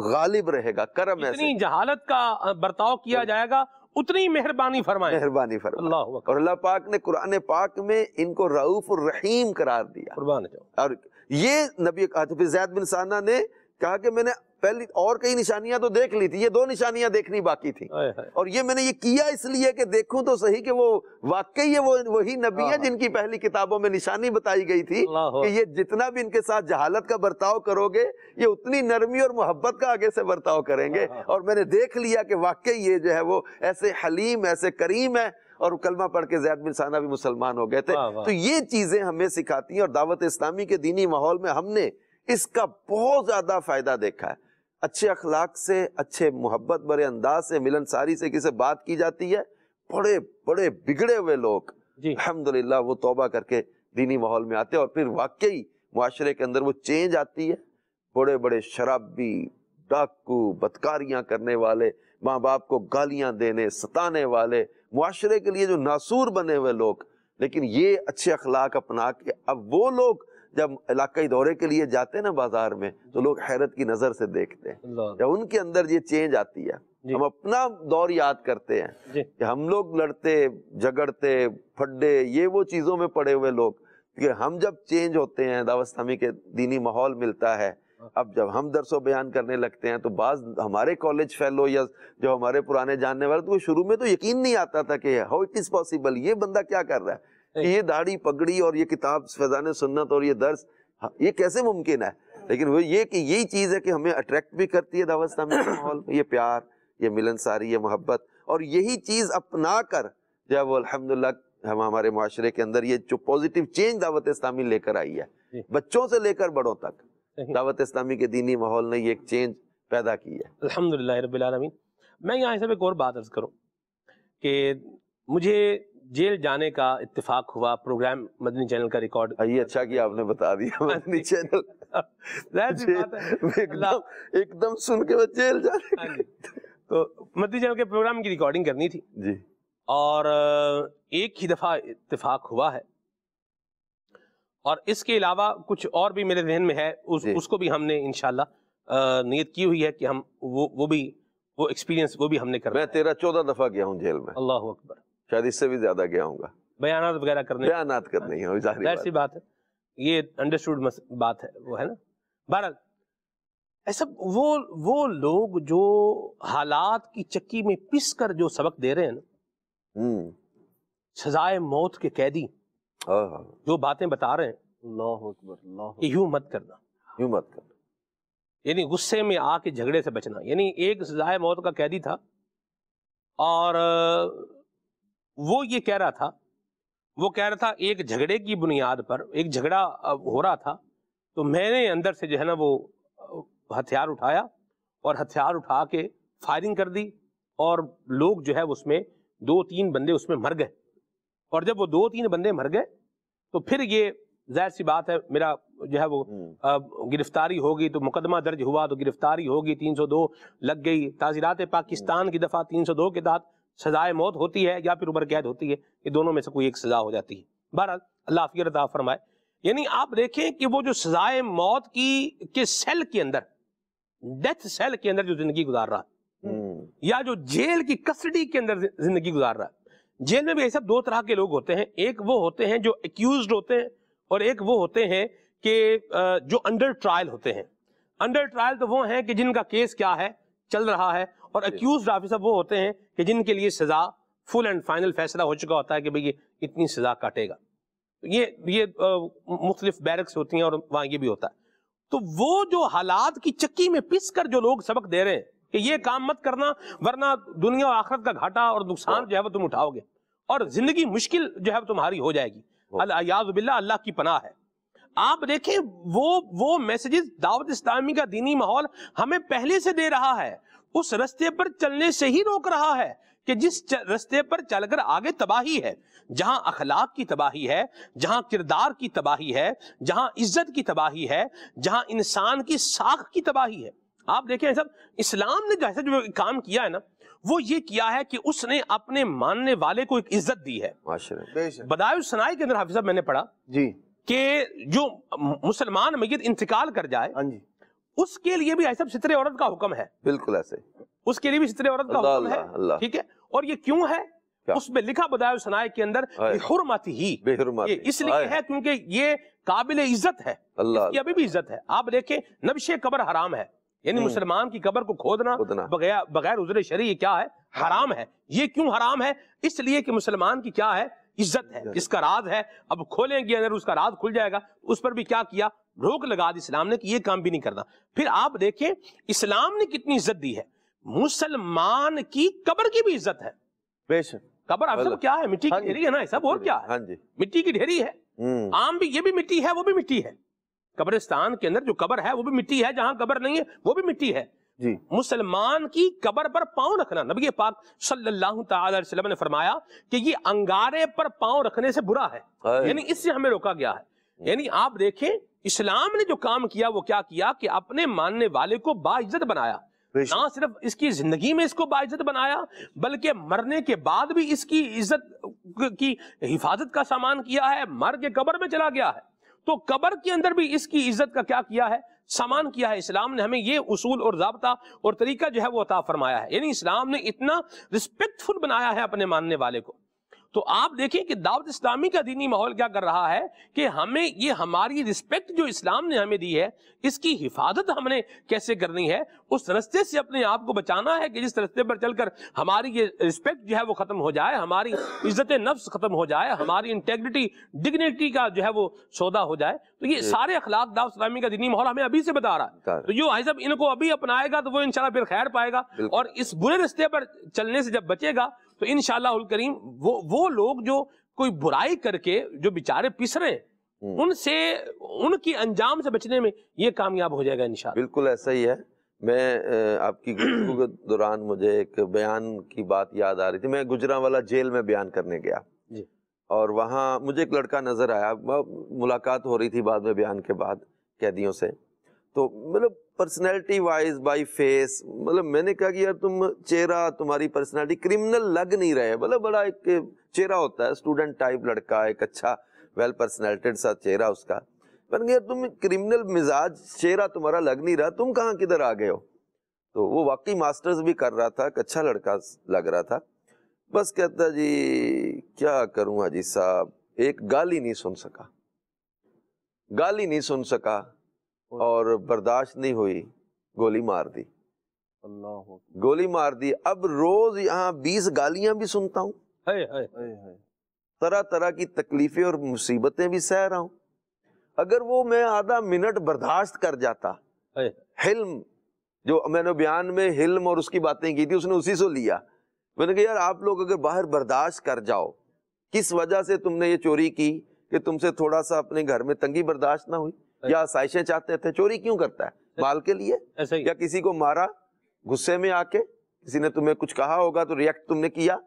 غالب رہے گا، کرم ایسے اتنی جہالت کا برتاؤ کیا جائے گا اتنی مہربانی فرمائے، مہربانی فرمائے۔ اللہ اکبر۔ اور اللہ پاک نے قرآن پاک میں ان کو رؤوف الرحیم قرار دیا، قربان جاؤ۔ اور یہ نبی پھر زید بن سانہ نے کہا کہ میں نے پہلی اور کئی نشانیاں تو دیکھ لی تھی، یہ 2 نشانیاں دیکھنی باقی تھی، اور یہ میں نے یہ کیا اس لیے کہ دیکھوں تو صحیح کہ وہ واقعی یہ وہی نبی ہیں جن کی پہلی کتابوں میں نشانی بتائی گئی تھی کہ یہ جتنا بھی ان کے ساتھ جہالت کا برتاؤ کرو گے یہ اتنی نرمی اور محبت کا آگے سے برتاؤ کریں گے، اور میں نے دیکھ لیا کہ واقعی یہ جو ہے وہ ایسے حلیم، ایسے کریم ہے، اور کلمہ پڑھ کے زید بن سانہ بھی مسلمان ہو گئے تھے۔ تو یہ چیزیں ہمیں سکھاتی ہیں، اور دعوت اسلامی کے دینی ماحول میں ہم نے اس کا بہت زیادہ فائدہ دیکھا ہے۔ اچھے اخلاق سے، اچھے محبت برے انداز سے، ملنساری سے کسی بات کی جاتی ہے، بڑے بڑے بگڑے ہوئے لوگ الحمدللہ وہ توبہ کر کے دینی ماحول میں آتے ہیں، اور پھر واقعی معاشرے کے اندر وہ چینج آتی ہے۔ بڑے بڑے شرابی، ڈاکو، بدکاریاں کرنے والے، ماں باپ کو گالیاں دینے، ستانے والے، معاشرے کے لیے جو ناسور بنے ہوئے لوگ، لیکن یہ اچھے اخلاق اپنا کے اب وہ لوگ جب علاقائی دورے کے لیے جاتے ہیں نا بازار میں تو لوگ حیرت کی نظر سے دیکھتے ہیں، جب ان کے اندر یہ چینج آتی ہے۔ ہم اپنا دور یاد کرتے ہیں کہ ہم لوگ لڑتے جھگڑتے پھڈے، یہ وہ چیزوں میں پڑے ہوئے لوگ، کہ ہم جب چینج ہوتے ہیں، دعوت اسلامی کے دینی ماحول ملتا ہے، اب جب ہم درس و بیان کرنے لگتے ہیں تو بعض ہمارے کالج فیلو یا جو ہمارے پرانے جاننے والے تو شروع میں تو یقین نہیں آتا تھا کہ ہاؤ اٹ از پاسبل، یہ بندہ کیا کر رہا ہے، کہ یہ داڑھی پگڑی اور یہ کتاب فیضان سنت اور یہ درس یہ کیسے ممکن ہے؟ لیکن وہ یہ کہ یہی چیز ہے کہ ہمیں اٹریکٹ بھی کرتی ہے دعوت اسلامی کے ماحول میں، یہ پیار، یہ ملنساری، یہ محبت، اور یہی چیز اپنا کر جو ہے وہ الحمدللہ ہم ہمارے معاشرے کے اندر یہ جو پازیٹیو چینج دعوت اسلامی لے کر آئی ہے، بچوں سے لے کر بڑوں تک دعوت اسلامی کے دینی ماحول نے یہ ایک چینج پیدا کی ہے۔ الحمدللہ رب العالمین۔ میں یہاں سے ایک اور بات عرض کروں کہ مجھے جیل جانے کا اتفاق ہوا، پروگرام مدنی چینل کا ریکارڈ۔ یہ اچھا کہ آپ نے بتا دیا مدنی چینل، ایک دم سن کے میں جیل جانے تو مدنی چینل کے پروگرام کی ریکارڈنگ کرنی تھی جی، اور ایک ہی دفعہ اتفاق ہوا ہے، اور اس کے علاوہ کچھ اور بھی میرے ذہن میں ہے، اس کو بھی ہم نے انشاءاللہ نیت کی ہوئی ہے کہ ہم وہ ایکسپیرینس وہ بھی ہم نے کرنا ہے۔ میں 13-14 دفعہ گیا ہوں جیل میں، اللہ اکبر، شاید اس سے بھی زیادہ گیا ہوں گا، بیانات وغیرہ کرنے ہیں، ظاہر سی بات ہے، یہ انڈرسٹوڈ بات ہے، وہ ہے نا۔ بہرحال ایسا وہ لوگ جو حالات کی چکی میں پس کر جو سبق دے رہے ہیں نا، سزائے موت کے قیدی جو باتیں بتا رہے ہیں، اللہ اکبر، اللہ، یوں مت کرنا، یوں مت کرنا، یعنی غصے میں آ کے جھگڑے سے بچنا۔ یعنی ایک سزائے موت کا قیدی تھا، اور وہ یہ کہہ رہا تھا ایک جھگڑے کی بنیاد پر، ایک جھگڑا ہو رہا تھا تو میں نے اندر سے جو ہے نا وہ ہتھیار اٹھایا اور ہتھیار اٹھا کے فائرنگ کر دی، اور لوگ جو ہے اس میں 2-3 بندے اس میں مر گئے، اور جب وہ 2-3 بندے مر گئے تو پھر یہ ظاہر سی بات ہے میرا جو ہے وہ گرفتاری ہوگی، تو مقدمہ درج ہوا تو گرفتاری ہوگی، 302 لگ گئی، تعزیرات پاکستان کی دفعہ 302 کے تحت سزائے موت ہوتی ہے یا پھر عمر قید ہوتی ہے، یہ دونوں میں سے کوئی ایک سزا ہو جاتی ہے۔ بہرحال اللہ عافیت عطا فرمائے۔ یعنی آپ دیکھیں کہ وہ جو سزائے موت کے سیل کے اندر، ڈیتھ سیل کے اندر جو زندگی گزار رہا ہے، یا جو جیل کی کسٹڈی کے اندر زندگی گزار رہا ہے۔ جیل میں بھی ایسا 2 طرح کے لوگ ہوتے ہیں، ایک وہ ہوتے ہیں جو ایکیوزڈ ہوتے ہیں، اور ایک وہ ہوتے ہیں کہ جو انڈر ٹرائل ہوتے ہیں۔ انڈر ٹرائل تو وہ ہیں کہ جن کا کیس کیا ہے، چل رہا ہے، اور ایکیوزڈ آفیسر وہ ہوتے ہیں کہ جن کے لیے سزا فل اینڈ فائنل فیصلہ ہو چکا ہوتا ہے کہ بھئی یہ اتنی سزا کاٹے گا۔ یہ مختلف بیرکس ہوتی ہیں اور وہاں یہ بھی ہوتا ہے۔ تو وہ جو حالات کی چکی میں پس کر جو لوگ سبق دے رہے ہیں کہ یہ کام مت کرنا ورنہ دنیا اور آخرت کا گھاٹا اور نقصان جو ہے وہ تم اٹھاؤ گے، اور زندگی مشکل جو ہے تمہاری ہو جائے گی، الیاذ باللہ، اللہ کی پناہ ہے۔ آپ دیکھیں وہ میسیجز دعوت اسلامی کا دینی ماحول ہمیں پہلے سے دے رہا ہے، اس رستے پر چلنے سے ہی روک رہا ہے کہ جس رستے پر چل کر آگے تباہی ہے، جہاں اخلاق کی تباہی ہے، جہاں کردار کی تباہی ہے، جہاں عزت کی تباہی ہے، جہاں انسان کی ساکھ کی تباہی ہے۔ آپ دیکھیں صاحب، اسلام نے جیسے جو کام کیا ہے نا، وہ یہ کیا ہے کہ اس نے اپنے ماننے والے کو ایک عزت دی ہے۔ بدائع الصنائع کے اندر حافظ صاحب میں نے پڑھا جی کہ جو مسلمان میت انتقال کر جائے اس کے لیے بھی ایسا ستر عورت کا حکم ہے، بالکل ایسے، اس کے لیے بھی ستر عورت کا حکم ہے، ٹھیک ہے۔ اور یہ کیوں ہے؟ اس میں لکھا بدائع الصنائع کے اندر حرمت ہی، اس لیے ہے کیونکہ یہ قابل عزت ہے، اس کی ابھی بھی عزت ہے۔ آپ دیکھیں نبش قبر حرام ہے، یعنی مسلمان کی قبر کو کھودنا بغیر عذر شرعی کیا ہے؟ حرام ہے۔ یہ کیوں حرام ہے؟ اس لیے کہ مسلمان کی کیا ہے؟ عزت ہے، اس کا راز ہے۔ اب کھولیں گے اگر اس کا راز کھل جائے گا، اس پر بھی کیا کیا؟ روک لگا دی اسلام نے کہ یہ کام بھی نہیں کرنا۔ پھر آپ دیکھیں اسلام نے کتنی عزت دی ہے، مسلمان کی قبر کی بھی عزت ہے۔ بے شک، قبر اب سب کیا ہے؟ مٹی کی ڈھیری ہے نا، سب اور کیا ہے؟ مٹی کی ڈھیری ہے، عام بھی یہ بھی مٹی ہے، وہ بھی مٹی ہے۔ قبرستان کے اندر جو قبر ہے وہ بھی مٹی ہے، جہاں قبر نہیں ہے وہ بھی مٹی ہے۔ جی، مسلمان کی قبر پر پاؤں رکھنا، نبی پاک صلی اللہ تعالی علیہ وسلم نے فرمایا کہ یہ انگارے پر پاؤں رکھنے سے برا ہے، یعنی اس سے ہمیں روکا گیا ہے۔ یعنی آپ دیکھیں اسلام نے جو کام کیا وہ کیا کیا کہ اپنے ماننے والے کو باعزت بنایا، نہ صرف اس کی زندگی میں اس کو باعزت بنایا بلکہ مرنے کے بعد بھی اس کی عزت کی حفاظت کا سامان کیا ہے۔ مر کے قبر میں چلا گیا ہے تو قبر کے اندر بھی اس کی عزت کا کیا ہے؟ سامان کیا ہے۔ اسلام نے ہمیں یہ اصول اور ضابطہ اور طریقہ جو ہے وہ عطا فرمایا ہے، یعنی اسلام نے اتنا رسپیکٹفل بنایا ہے اپنے ماننے والے کو۔ تو آپ دیکھیں کہ دعوت اسلامی کا دینی ماحول کیا کر رہا ہے کہ ہمیں یہ ہماری رسپیکٹ جو اسلام نے ہمیں دی ہے، اس کی حفاظت ہم نے کیسے کرنی ہے، اس رستے سے اپنے آپ کو بچانا ہے کہ جس رستے پر چل کر ہماری یہ رسپیکٹ جو ہے وہ ختم ہو جائے، ہماری عزت نفس ختم ہو جائے، ہماری انٹیگریٹی ڈگنیٹی کا جو ہے وہ سودا ہو جائے۔ تو یہ سارے اخلاق دعوت اسلامی کا دینی ماحول ہمیں ابھی سے بتا رہا ہے۔ تو جو بھائی صاحب ان کو ابھی اپنائے گا تو وہ انشاءاللہ پھر خیر پائے گا، اور اس برے رستے پر چلنے سے جب بچے گا تو انشاءاللہ الکریم وہ لوگ جو کوئی برائی کر کے جو بیچارے پس رہے ہیں ان سے، ان کی انجام سے بچنے میں یہ کامیاب ہو جائے گا انشاءاللہ۔ بالکل ایسا ہی ہے۔ میں آپ کی گفتگو کے دوران مجھے ایک بیان کی بات یاد آ رہی تھی۔ میں گجرانوالہ جیل میں بیان کرنے گیا جی، اور وہاں مجھے ایک لڑکا نظر آیا، ملاقات ہو رہی تھی بعد میں بیان کے بعد قیدیوں سے، تو مطلب پرسنالٹی وائز بائی فیس، مطلب میں نے کہا کہ یار تم چہرہ، تمہاری پرسنالٹی کرمنل لگ نہیں رہے، مطلب بڑا ایک چہرہ ہوتا ہے اسٹوڈنٹ ٹائپ لڑکا، ایک اچھا ویل پرسنالٹیڈ سا چہرہ اس کا، میں نے کہا یار تم کرمنل مزاج چہرہ تمہارا لگ نہیں رہا، تم کہاں کدھر آ گئے ہو؟ تو وہ واقعی ماسٹرز بھی کر رہا تھا، ایک اچھا لڑکا لگ رہا تھا، بس کہتا جی کیا کروں حاجی صاحب، ایک گالی نہیں سن سکا، گالی نہیں سن سکا اور برداشت نہیں ہوئی، گولی مار دی، گولی مار دی۔ اب روز یہاں 20 گالیاں بھی سنتا ہوں، طرح طرح کی تکلیفیں اور مصیبتیں بھی سہ رہا ہوں، اگر وہ میں آدھا منٹ برداشت کر جاتا، حلم جو میں نے بیان میں حلم اور اس کی باتیں کی تھی اس نے اسی سے لیا، میں نے کہا یار آپ لوگ اگر باہر برداشت کر جاؤ، کس وجہ سے تم نے یہ چوری کی کہ تم سے تھوڑا سا اپنے گھر میں تنگی برداشت نہ ہوئی، یا آسائشیں چاہتے تھے، چوری کیوں کرتا ہے؟ مال کے لیے، یا کسی کو مارا غصے میں آ کے، کسی نے تمہیں کچھ کہا ہوگا تو ریئیکٹ تم نے کیا،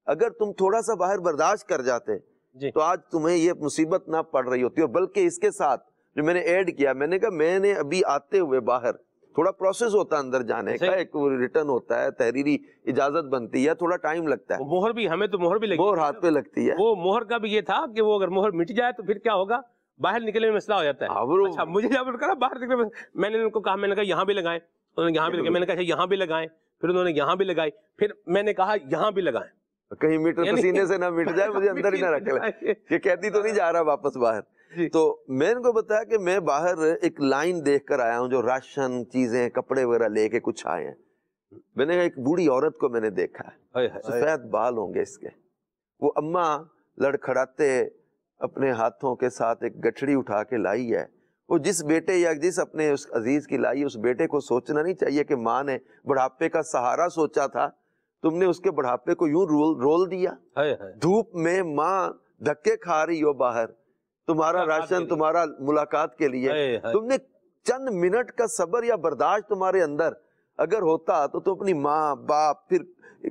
اگر تم تھوڑا سا باہر برداشت کر جاتے تو آج تمہیں یہ مصیبت نہ پڑ رہی ہوتی۔ اور بلکہ اس کے ساتھ جو میں نے ایڈ کیا، میں نے کہا میں نے ابھی آتے ہوئے باہر تھوڑا پروسیس ہوتا ہے اندر جانے کا، ایک ریٹرن ہوتا ہے، تحریری اجازت بنتی ہے، تھوڑا ٹائم لگتا ہے، مہر بھی ہمیں تو مہر بھی لگتی ہے، مہر ہاتھ پہ لگتی ہے، وہ مہر کا بھی یہ تھا کہ وہ اگر مہر مٹ جائے تو پھر کیا ہوگا، باہر نکلنے میں مسئلہ ہو جاتا ہے۔ اچھا مجھے جب کہا باہر نکلنے میں، میں نے ان کو کہا، میں نے کہا یہاں بھی لگائیں، انہوں نے یہاں بھی لگائیں، میں نے کہا یہاں بھی لگائیں، پھر انہوں نے یہاں بھی لگائی، پھر میں نے کہا یہاں بھی لگائیں، کہیں میٹر پسینے سے نہ مٹ جائے، مجھے اندر ہی نہ رکھ لے، کہ قیدی تو نہیں جا رہا واپس باہر۔ تو میں ان کو بتایا کہ میں باہر ایک لائن دیکھ کر آیا ہوں جو راشن چیزیں کپڑے وغیرہ لے کے کچھ آئے ہیں، میں نے ایک بوڑھی عورت کو میں نے دیکھا ہے، سفید بال ہوں گے اس کے، وہ اماں لڑکھڑاتے اپنے ہاتھوں کے ساتھ ایک گٹھڑی اٹھا کے لائی ہے، وہ جس بیٹے یا جس اپنے اس عزیز کی لائی، اس بیٹے کو سوچنا نہیں چاہیے کہ ماں نے بڑھاپے کا سہارا سوچا تھا، تم نے اس کے بڑھاپے کو یوں رول دیا، دھوپ میں ماں دھکے کھا رہی ہو باہر، تمہارا راشن تمہارا ملاقات کے لیے، تم نے چند منٹ کا صبر یا برداشت تمہارے اندر اگر ہوتا تو اپنی ماں باپ، پھر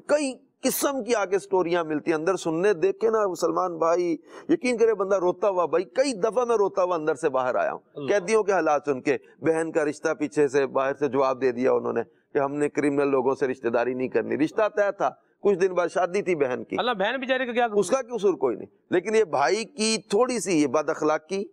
کئی قسم کی آگے سٹوریاں ملتی ہیں اندر سننے، دیکھ کے نا سلمان بھائی یقین کرے بندہ روتا ہوا، بھائی کئی دفعہ میں روتا ہوا اندر سے باہر آیا ہوں قیدیوں کے حالات سن کے، بہن کا رشتہ پیچھے سے باہر سے جواب دے دیا انہوں نے کہ ہم نے کرمنل لوگوں سے رشتہ داری نہیں کرنی، رشتہ طے تھا، کچھ دن بعد شادی تھی بہن کی، اللہ بہن بیچارے کا کیا اس کا قصور کوئی نہیں، لیکن یہ بھائی کی تھوڑی سی یہ بد اخلاقی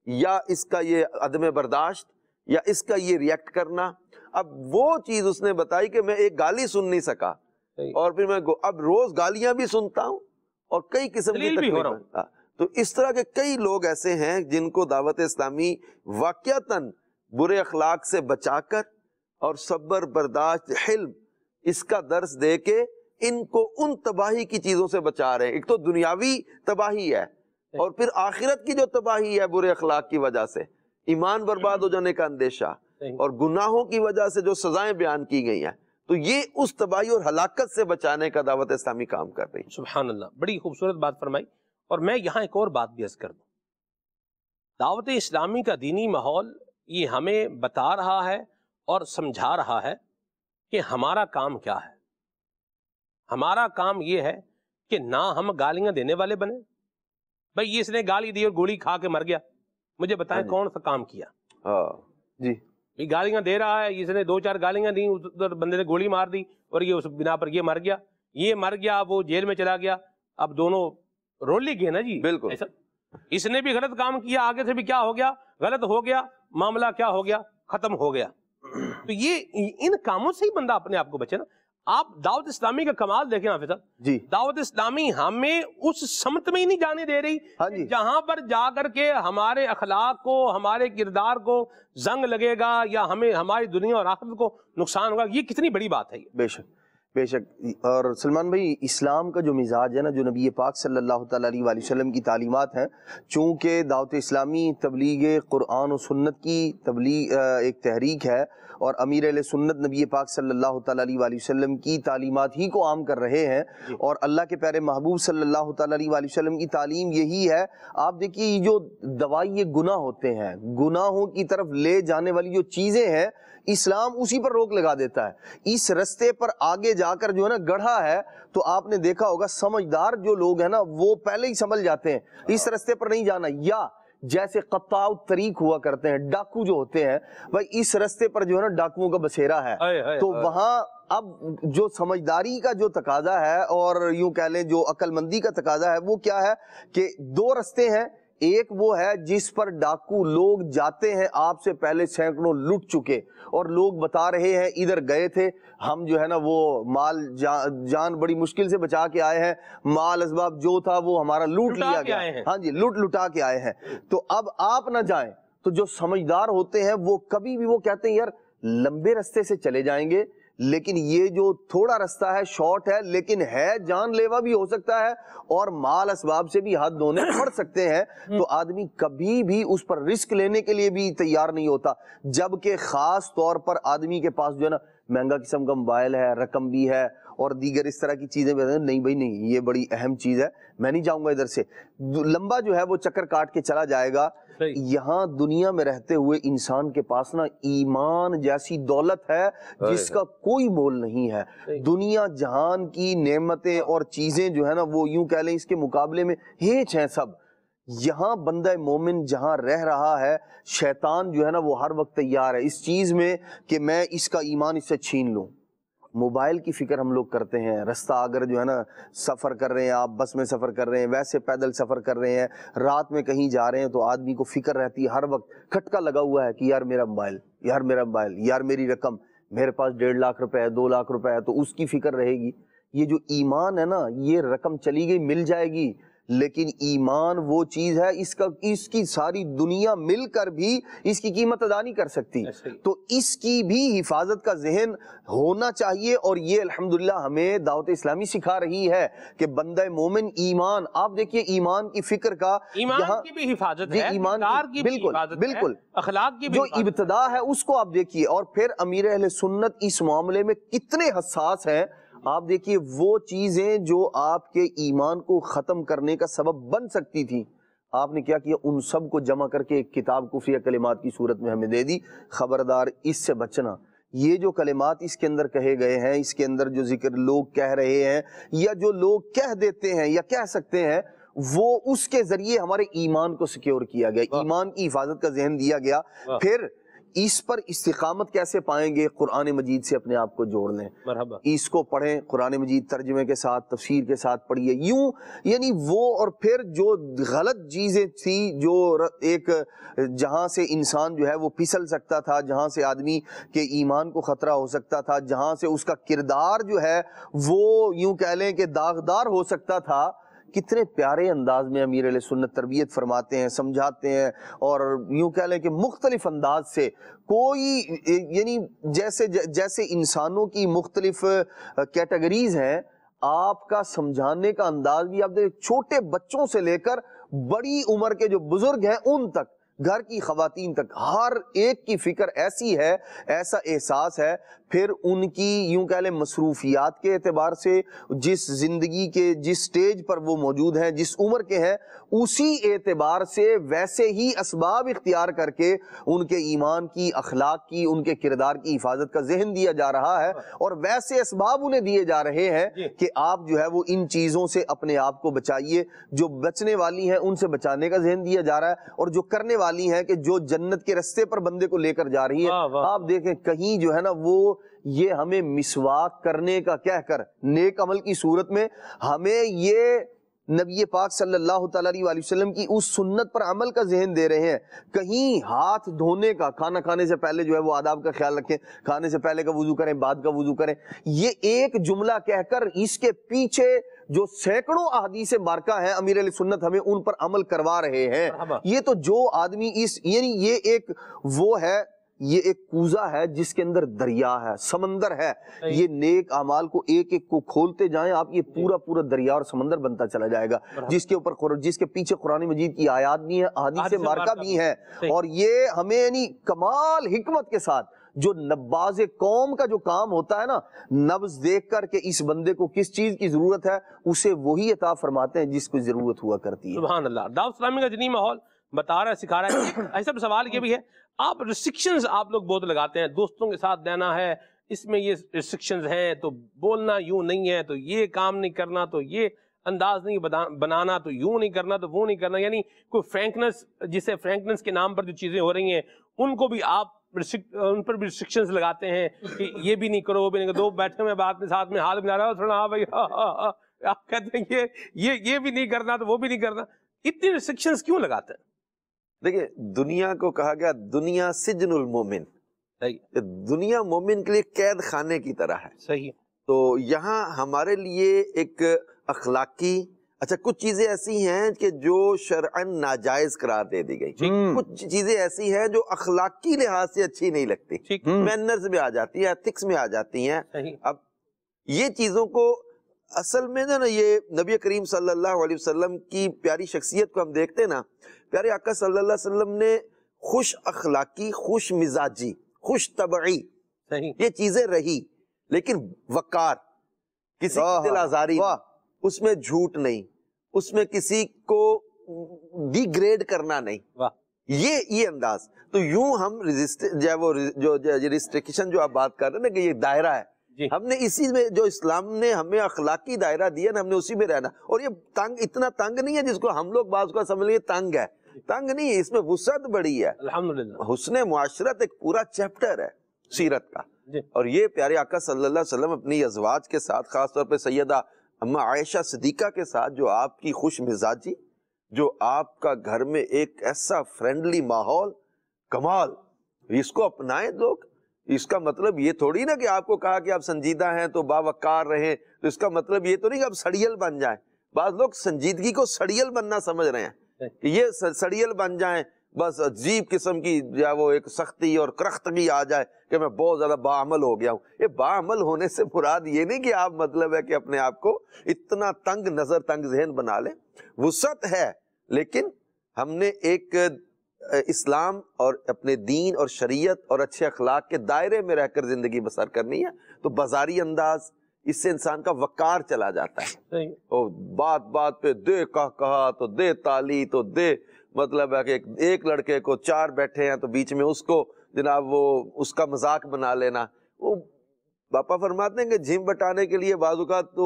یا اس کا یہ عدم برداشت یا اس کا یہ ریئیکٹ کرنا، اب وہ چیز اس نے بتائی کہ میں ایک گالی سن نہیں سکا، اور پھر میں اب روز گالیاں بھی سنتا ہوں اور کئی قسم کی تکلیفیں، تو اس طرح کے کئی لوگ ایسے ہیں جن کو دعوت اسلامی واقعتاً برے اخلاق سے بچا کر اور صبر برداشت حلم اس کا درس دے کے ان کو ان تباہی کی چیزوں سے بچا رہے ہیں۔ ایک تو دنیاوی تباہی ہے اور پھر آخرت کی جو تباہی ہے برے اخلاق کی وجہ سے، ایمان برباد ہو جانے کا اندیشہ اور گناہوں کی وجہ سے جو سزائیں بیان کی گئی ہیں، تو یہ اس تباہی اور ہلاکت سے بچانے کا دعوت اسلامی کام کر رہی ہے۔ سبحان اللہ، بڑی خوبصورت بات فرمائی، اور میں یہاں ایک اور بات بھی عرض کر دوں، دعوت اسلامی کا دینی ماحول یہ ہمیں بتا رہا ہے اور سمجھا رہا ہے کہ ہمارا کام کیا ہے۔ ہمارا کام یہ ہے کہ نہ ہم گالیاں دینے والے بنے، بھئی اس نے گالی دی اور گولی کھا کے مر گیا، مجھے بتائیں کون سا کام کیا؟ جی یہ گالیاں دے رہا ہے، اس نے 2-4 گالیاں دی، بندے نے گولی مار دی اور یہ اس بنا پر یہ مر گیا، یہ مر گیا، وہ جیل میں چلا گیا، اب دونوں رول لی گئے نا جی، بالکل، اس نے بھی غلط کام کیا، آگے سے بھی کیا ہو گیا، غلط ہو گیا، معاملہ کیا ہو گیا، ختم ہو گیا۔ تو یہ ان کاموں سے ہی بندہ اپنے آپ کو بچے نا۔ آپ دعوت اسلامی کا کمال دیکھیں حافظ صاحب، جی دعوت اسلامی ہمیں اس سمت میں ہی نہیں جانے دے رہی جہاں پر جا کر کے ہمارے اخلاق کو، ہمارے کردار کو زنگ لگے گا یا ہمیں ہماری دنیا اور آخرت کو نقصان ہوگا۔ یہ کتنی بڑی بات ہے۔ بے شک بے شک۔ اور سلمان بھائی، اسلام کا جو مزاج ہے نا، جو نبی پاک صلی اللہ تعالیٰ علیہ وآلہ وسلم کی تعلیمات ہیں، چونکہ دعوت اسلامی تبلیغ قرآن و سنت کی تبلیغ ایک تحریک ہے، اور امیر اہل سنت نبی پاک صلی اللہ تعالیٰ علیہ وآلہ وسلم کی تعلیمات ہی کو عام کر رہے ہیں، اور اللہ کے پیارے محبوب صلی اللہ تعالیٰ علیہ وآلہ وسلم کی تعلیم یہی ہے۔ آپ دیکھیے، یہ جو دوائی گناہ ہوتے ہیں، گناہوں کی طرف لے جانے والی جو چیزیں ہیں، اسلام اسی پر روک لگا دیتا ہے۔ اس رستے پر آگے جا کر جو ہے نا گڑھا ہے، تو آپ نے دیکھا ہوگا سمجھدار جو لوگ ہیں نا، وہ پہلے ہی سمجھ جاتے ہیں اس رستے پر نہیں جانا، یا جیسے قطاع الطریق ہوا کرتے ہیں، ڈاکو جو ہوتے ہیں، بھائی اس رستے پر جو ہے نا ڈاکوؤں کا بسیرا ہے، تو وہاں اب جو سمجھداری کا جو تقاضا ہے، اور یوں کہہ لیں جو عقل مندی کا تقاضا ہے، وہ کیا ہے کہ دو رستے ہیں۔ ایک وہ ہے جس پر ڈاکو لوگ جاتے ہیں، آپ سے پہلے سینکڑوں لٹ چکے، اور لوگ بتا رہے ہیں ادھر گئے تھے ہم، جو ہے نا وہ مال جان بڑی مشکل سے بچا کے آئے ہیں، مال اسباب جو تھا وہ ہمارا لوٹ لیا گیا، ہاں جی، لٹا کے آئے ہیں، تو اب آپ نہ جائیں۔ تو جو سمجھدار ہوتے ہیں وہ کبھی بھی وہ کہتے ہیں یار لمبے رستے سے چلے جائیں گے، لیکن یہ جو تھوڑا رستہ ہے شارٹ ہے، لیکن ہے جان لیوا بھی ہو سکتا ہے، اور مال اسباب سے بھی ہاتھ دھونے پڑ سکتے ہیں، تو آدمی کبھی بھی اس پر رسک لینے کے لیے بھی تیار نہیں ہوتا، جبکہ خاص طور پر آدمی کے پاس جو ہے نا مہنگا قسم کا موبائل ہے، رقم بھی ہے، اور دیگر اس طرح کی چیزیں بھی ہیں، نہیں بھائی نہیں، یہ بڑی اہم چیز ہے، میں نہیں جاؤں گا ادھر سے، لمبا جو ہے وہ چکر کاٹ کے چلا جائے گا۔ یہاں دنیا میں رہتے ہوئے انسان کے پاس نا ایمان جیسی دولت ہے جس کا کوئی مول نہیں ہے۔ دنیا جہان کی نعمتیں اور چیزیں جو ہے نا وہ یوں کہہ لیں اس کے مقابلے میں ہیچ ہیں سب۔ یہاں بندہ مومن جہاں رہ رہا ہے، شیطان جو ہے نا وہ ہر وقت تیار ہے اس چیز میں کہ میں اس کا ایمان اس سے چھین لوں۔ موبائل کی فکر ہم لوگ کرتے ہیں، رستہ اگر جو ہے نا سفر کر رہے ہیں، آپ بس میں سفر کر رہے ہیں، ویسے پیدل سفر کر رہے ہیں، رات میں کہیں جا رہے ہیں، تو آدمی کو فکر رہتی ہے ہر وقت، کھٹکا لگا ہوا ہے کہ یار میرا موبائل، یار میرا موبائل، یار میری رقم، میرے پاس 1.5 لاکھ روپے ہے، 2 لاکھ روپے ہے، تو اس کی فکر رہے گی۔ یہ جو ایمان ہے نا، یہ رقم چلی گئی مل جائے گی، لیکن ایمان وہ چیز ہے اس کی ساری دنیا مل کر بھی اس کی قیمت ادا نہیں کر سکتی، تو اس کی بھی حفاظت کا ذہن ہونا چاہیے، اور یہ الحمدللہ ہمیں دعوت اسلامی سکھا رہی ہے کہ بندہ مومن ایمان، آپ دیکھیے ایمان کی فکر کا، ایمان کی بھی حفاظت ہے، کردار کی بھی حفاظت ہے، بالکل اخلاق کی بھی جو ابتدا ہے اس کو آپ دیکھیے، اور پھر امیر اہل سنت اس معاملے میں کتنے حساس ہیں۔ آپ دیکھیے وہ چیزیں جو آپ کے ایمان کو ختم کرنے کا سبب بن سکتی تھی، آپ نے کیا کیا، ان سب کو جمع کر کے ایک کتاب کفریہ کلمات کی صورت میں ہمیں دے دی، خبردار اس سے بچنا۔ یہ جو کلمات اس کے اندر کہے گئے ہیں، اس کے اندر جو ذکر لوگ کہہ رہے ہیں یا جو لوگ کہہ دیتے ہیں یا کہہ سکتے ہیں، وہ اس کے ذریعے ہمارے ایمان کو سیکیور کیا گیا، ایمان کی حفاظت کا ذہن دیا گیا۔ پھر اس پر استقامت کیسے پائیں گے؟ قرآن مجید سے اپنے آپ کو جوڑ لیں، اس کو پڑھیں، قرآن مجید ترجمے کے ساتھ، تفسیر کے ساتھ پڑھیے، یوں یعنی وہ، اور پھر جو غلط چیزیں تھی، جو ایک جہاں سے انسان جو ہے وہ پھسل سکتا تھا، جہاں سے آدمی کے ایمان کو خطرہ ہو سکتا تھا، جہاں سے اس کا کردار جو ہے وہ یوں کہہ لیں کہ داغدار ہو سکتا تھا، کتنے پیارے انداز میں امیر علیہ سنت تربیت فرماتے ہیں، سمجھاتے ہیں، اور یوں کہہ لیں کہ مختلف انداز سے، کوئی یعنی جیسے انسانوں کی مختلف کیٹیگریز ہیں، آپ کا سمجھانے کا انداز بھی آپ دیکھیں، چھوٹے بچوں سے لے کر بڑی عمر کے جو بزرگ ہیں ان تک، گھر کی خواتین تک، ہر ایک کی فکر ایسی ہے، ایسا احساس ہے۔ پھر ان کی یوں کہہ لیں مصروفیات کے اعتبار سے، جس زندگی کے جس سٹیج پر وہ موجود ہیں، جس عمر کے ہیں، اسی اعتبار سے ویسے ہی اسباب اختیار کر کے ان کے ایمان کی، اخلاق کی، ان کے کردار کی حفاظت کا ذہن دیا جا رہا ہے، اور ویسے اسباب انہیں دیے جا رہے ہیں کہ آپ جو ہے وہ ان چیزوں سے اپنے آپ کو بچائیے، جو بچنے والی ہیں ان سے بچانے کا ذہن دیا جا رہا ہے، اور جو کرنے والی ہیں کہ جو جنت کے رستے پر بندے کو لے کر جا رہی ہے۔ آپ دیکھیں کہیں جو ہے نا وہ یہ ہمیں مسواک کرنے کا کہہ کر نیک عمل کی صورت میں ہمیں یہ نبی پاک صلی اللہ تعالیٰ علیہ وسلم کی اس سنت پر عمل کا ذہن دے رہے ہیں۔ کہیں ہاتھ دھونے کا، کھانا کھانے سے پہلے جو ہے وہ آداب کا خیال رکھیں، کھانے سے پہلے کا وضو کریں، بعد کا وضو کریں، یہ ایک جملہ کہہ کر اس کے پیچھے جو سینکڑوں احادیث مبارکہ ہیں امیر علیہ سنت ہمیں ان پر عمل کروا رہے ہیں۔ یہ تو جو آدمی یعنی یہ ایک وہ ہے یہ ایک کوزہ ہے جس کے اندر دریا ہے، سمندر ہے، یہ نیک اعمال کو ایک ایک کو کھولتے جائیں آپ، یہ پورا پورا دریا اور سمندر بنتا چلا جائے گا، جس کے پیچھے قرآن مجید کی آیات بھی ہیں، احادیث مبارکہ بھی ہیں، اور یہ ہمیں یعنی کمال حکمت کے ساتھ جو نباز قوم کا جو کام ہوتا ہے نا، نبض دیکھ کر کہ اس بندے کو کس چیز کی ضرورت ہے، اسے وہی عطا فرماتے ہیں جس کو ضرورت ہوا کرتی ہے۔ سبحان اللہ۔ دعوت اسلامی کا جنی ماحول بتا رہا ہے، سکھا رہا ہے۔ ایسا سوال یہ بھی ہے، آپ ریسٹرکشنز آپ لوگ بہت لگاتے ہیں، دوستوں کے ساتھ دینا ہے، اس میں یہ ریسٹرکشنز ہیں، تو بولنا یوں نہیں ہے، تو یہ کام نہیں کرنا، تو یہ انداز نہیں بنانا، تو یوں نہیں کرنا، تو وہ نہیں کرنا، یعنی کوئی فرینکنس، جسے فرینکنس کے نام پر جو چیزیں ہو رہی ہیں ان کو بھی آپ ان پر بھی ریسٹرکشنز لگاتے ہیں کہ یہ بھی نہیں کرو، وہ بھی نہیں کرو۔ دو بیٹھے ہوئے بات میں ساتھ میں ہاتھ ملا رہا ہو، تھوڑا ہاں بھائی آپ کہتے ہیں یہ بھی نہیں کرنا تو وہ بھی نہیں کرنا، اتنی ریسٹرکشنز کیوں لگاتے ہیں؟ دیکھیں، دنیا کو کہا گیا دنیا سجن المومن، دنیا مومن کے لیے قید خانے کی طرح ہے۔ صحیح۔ تو یہاں ہمارے لیے ایک اخلاقی کچھ چیزیں ایسی ہیں کہ جو شرعاً ناجائز قرار دے دی گئی، کچھ چیزیں ایسی ہیں جو اخلاقی لحاظ سے اچھی نہیں لگتی، مینرز میں آ جاتی ہیں، ایتھکس میں آ جاتی ہیں۔ اب یہ چیزوں کو اصل میں نا یہ نبی کریم صلی اللہ علیہ وسلم کی پیاری شخصیت کو ہم دیکھتے ہیں نا، پیارے آقا صلی اللہ علیہ وسلم نے خوش اخلاقی، خوش مزاجی، خوش طبعی یہ چیزیں رہی، لیکن وقار، کسی کی دل آزاری، اس میں جھوٹ نہیں، اس میں کسی کو ڈی گریڈ کرنا نہیں، یہ انداز۔ تو یوں ہم ریسٹرکشن جو آپ بات کر رہے ہیں نا کہ یہ دائرہ ہے، ہم نے اسی میں جو اسلام نے ہمیں اخلاقی دائرہ دیا نا، ہم نے اسی میں رہنا۔ اور یہ تنگ، اتنا تنگ نہیں ہے جس کو ہم لوگ بعض کو سمجھ لیں تنگ ہے، تنگ نہیں ہے، اس میں وسعت بڑی ہے۔ الحمدللہ حسن معاشرت ایک پورا چیپٹر ہے سیرت کا، اور یہ پیارے آقا صلی اللہ علیہ وسلم اپنی ازواج کے ساتھ، خاص طور پہ سیدہ اما عائشہ صدیقہ کے ساتھ جو آپ کی خوش مزاجی، جو آپ کا گھر میں ایک ایسا فرینڈلی ماحول، کمال، اس کو اپنائیں لوگ۔ اس کا مطلب یہ تھوڑی نا کہ آپ کو کہا کہ آپ سنجیدہ ہیں تو باوقار رہیں، تو اس کا مطلب یہ تو نہیں کہ آپ سڑیل بن جائیں۔ بعض لوگ سنجیدگی کو سڑیل بننا سمجھ رہے ہیں کہ یہ سڑیل بن جائیں، بس عجیب قسم کی وہ ایک سختی اور کرختگی آ جائے کہ میں بہت زیادہ باعمل ہو گیا ہوں۔ یہ باعمل ہونے سے مراد یہ نہیں کہ آپ مطلب ہے کہ اپنے آپ کو اتنا تنگ نظر، تنگ ذہن بنا لیں۔ وسعت ہے، لیکن ہم نے ایک اسلام اور اپنے دین اور شریعت اور اچھے اخلاق کے دائرے میں رہ کر زندگی بسر کرنی ہے۔ تو بازاری انداز، اس سے انسان کا وقار چلا جاتا ہے، اور بات بات پہ دے کہا تو دے تالی تو دے، مطلب ہے کہ ایک لڑکے کو چار بیٹھے ہیں تو بیچ میں اس کو جناب وہ اس کا مذاق بنا لینا۔ وہ باپا فرماتے ہیں کہ جھیم بٹانے کے لیے بعض اوقات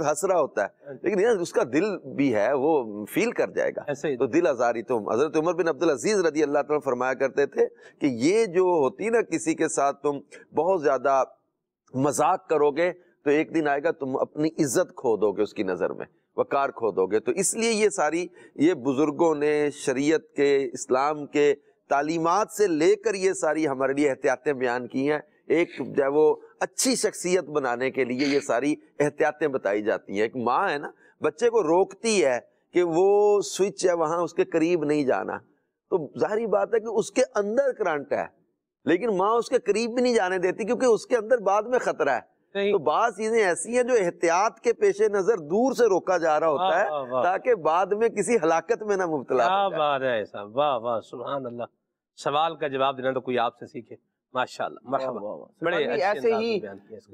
ہنس رہا ہوتا ہے، لیکن یار اس کا دل بھی ہے، وہ فیل کر جائے گا، تو دل آزاری۔ تو حضرت عمر بن عبدالعزیز رضی اللہ تعالیٰ فرمایا کرتے تھے کہ یہ جو ہوتی نا کسی کے ساتھ تم بہت زیادہ مذاق کرو گے تو ایک دن آئے گا تم اپنی عزت کھو دو گے، اس کی نظر میں وقار کھو دو گے۔ تو اس لیے یہ ساری یہ بزرگوں نے شریعت کے، اسلام کے تعلیمات سے لے کر یہ ساری ہمارے لیے احتیاطیں بیان کی ہیں۔ ایک جو ہے وہ اچھی شخصیت بنانے کے لیے یہ ساری احتیاطیں بتائی جاتی ہیں۔ ایک ماں ہے نا، بچے کو روکتی ہے کہ وہ سوئچ ہے وہاں اس کے قریب نہیں جانا، تو ظاہری بات ہے کہ اس کے اندر کرنٹ ہے، لیکن ماں اس کے قریب بھی نہیں جانے دیتی کیونکہ اس کے اندر بعد میں خطرہ ہے۔ تو بعض چیزیں ایسی ہیں جو احتیاط کے پیش نظر دور سے روکا جا رہا ہوتا ہے تاکہ بعد میں کسی ہلاکت میں نہ مبتلا ہو جائے۔ بات ہے صاحب، واہ واہ سبحان اللہ۔ سوال کا جواب دینا تو کوئی آپ سے سیکھے، ماشاءاللہ، مرحبا۔ بڑے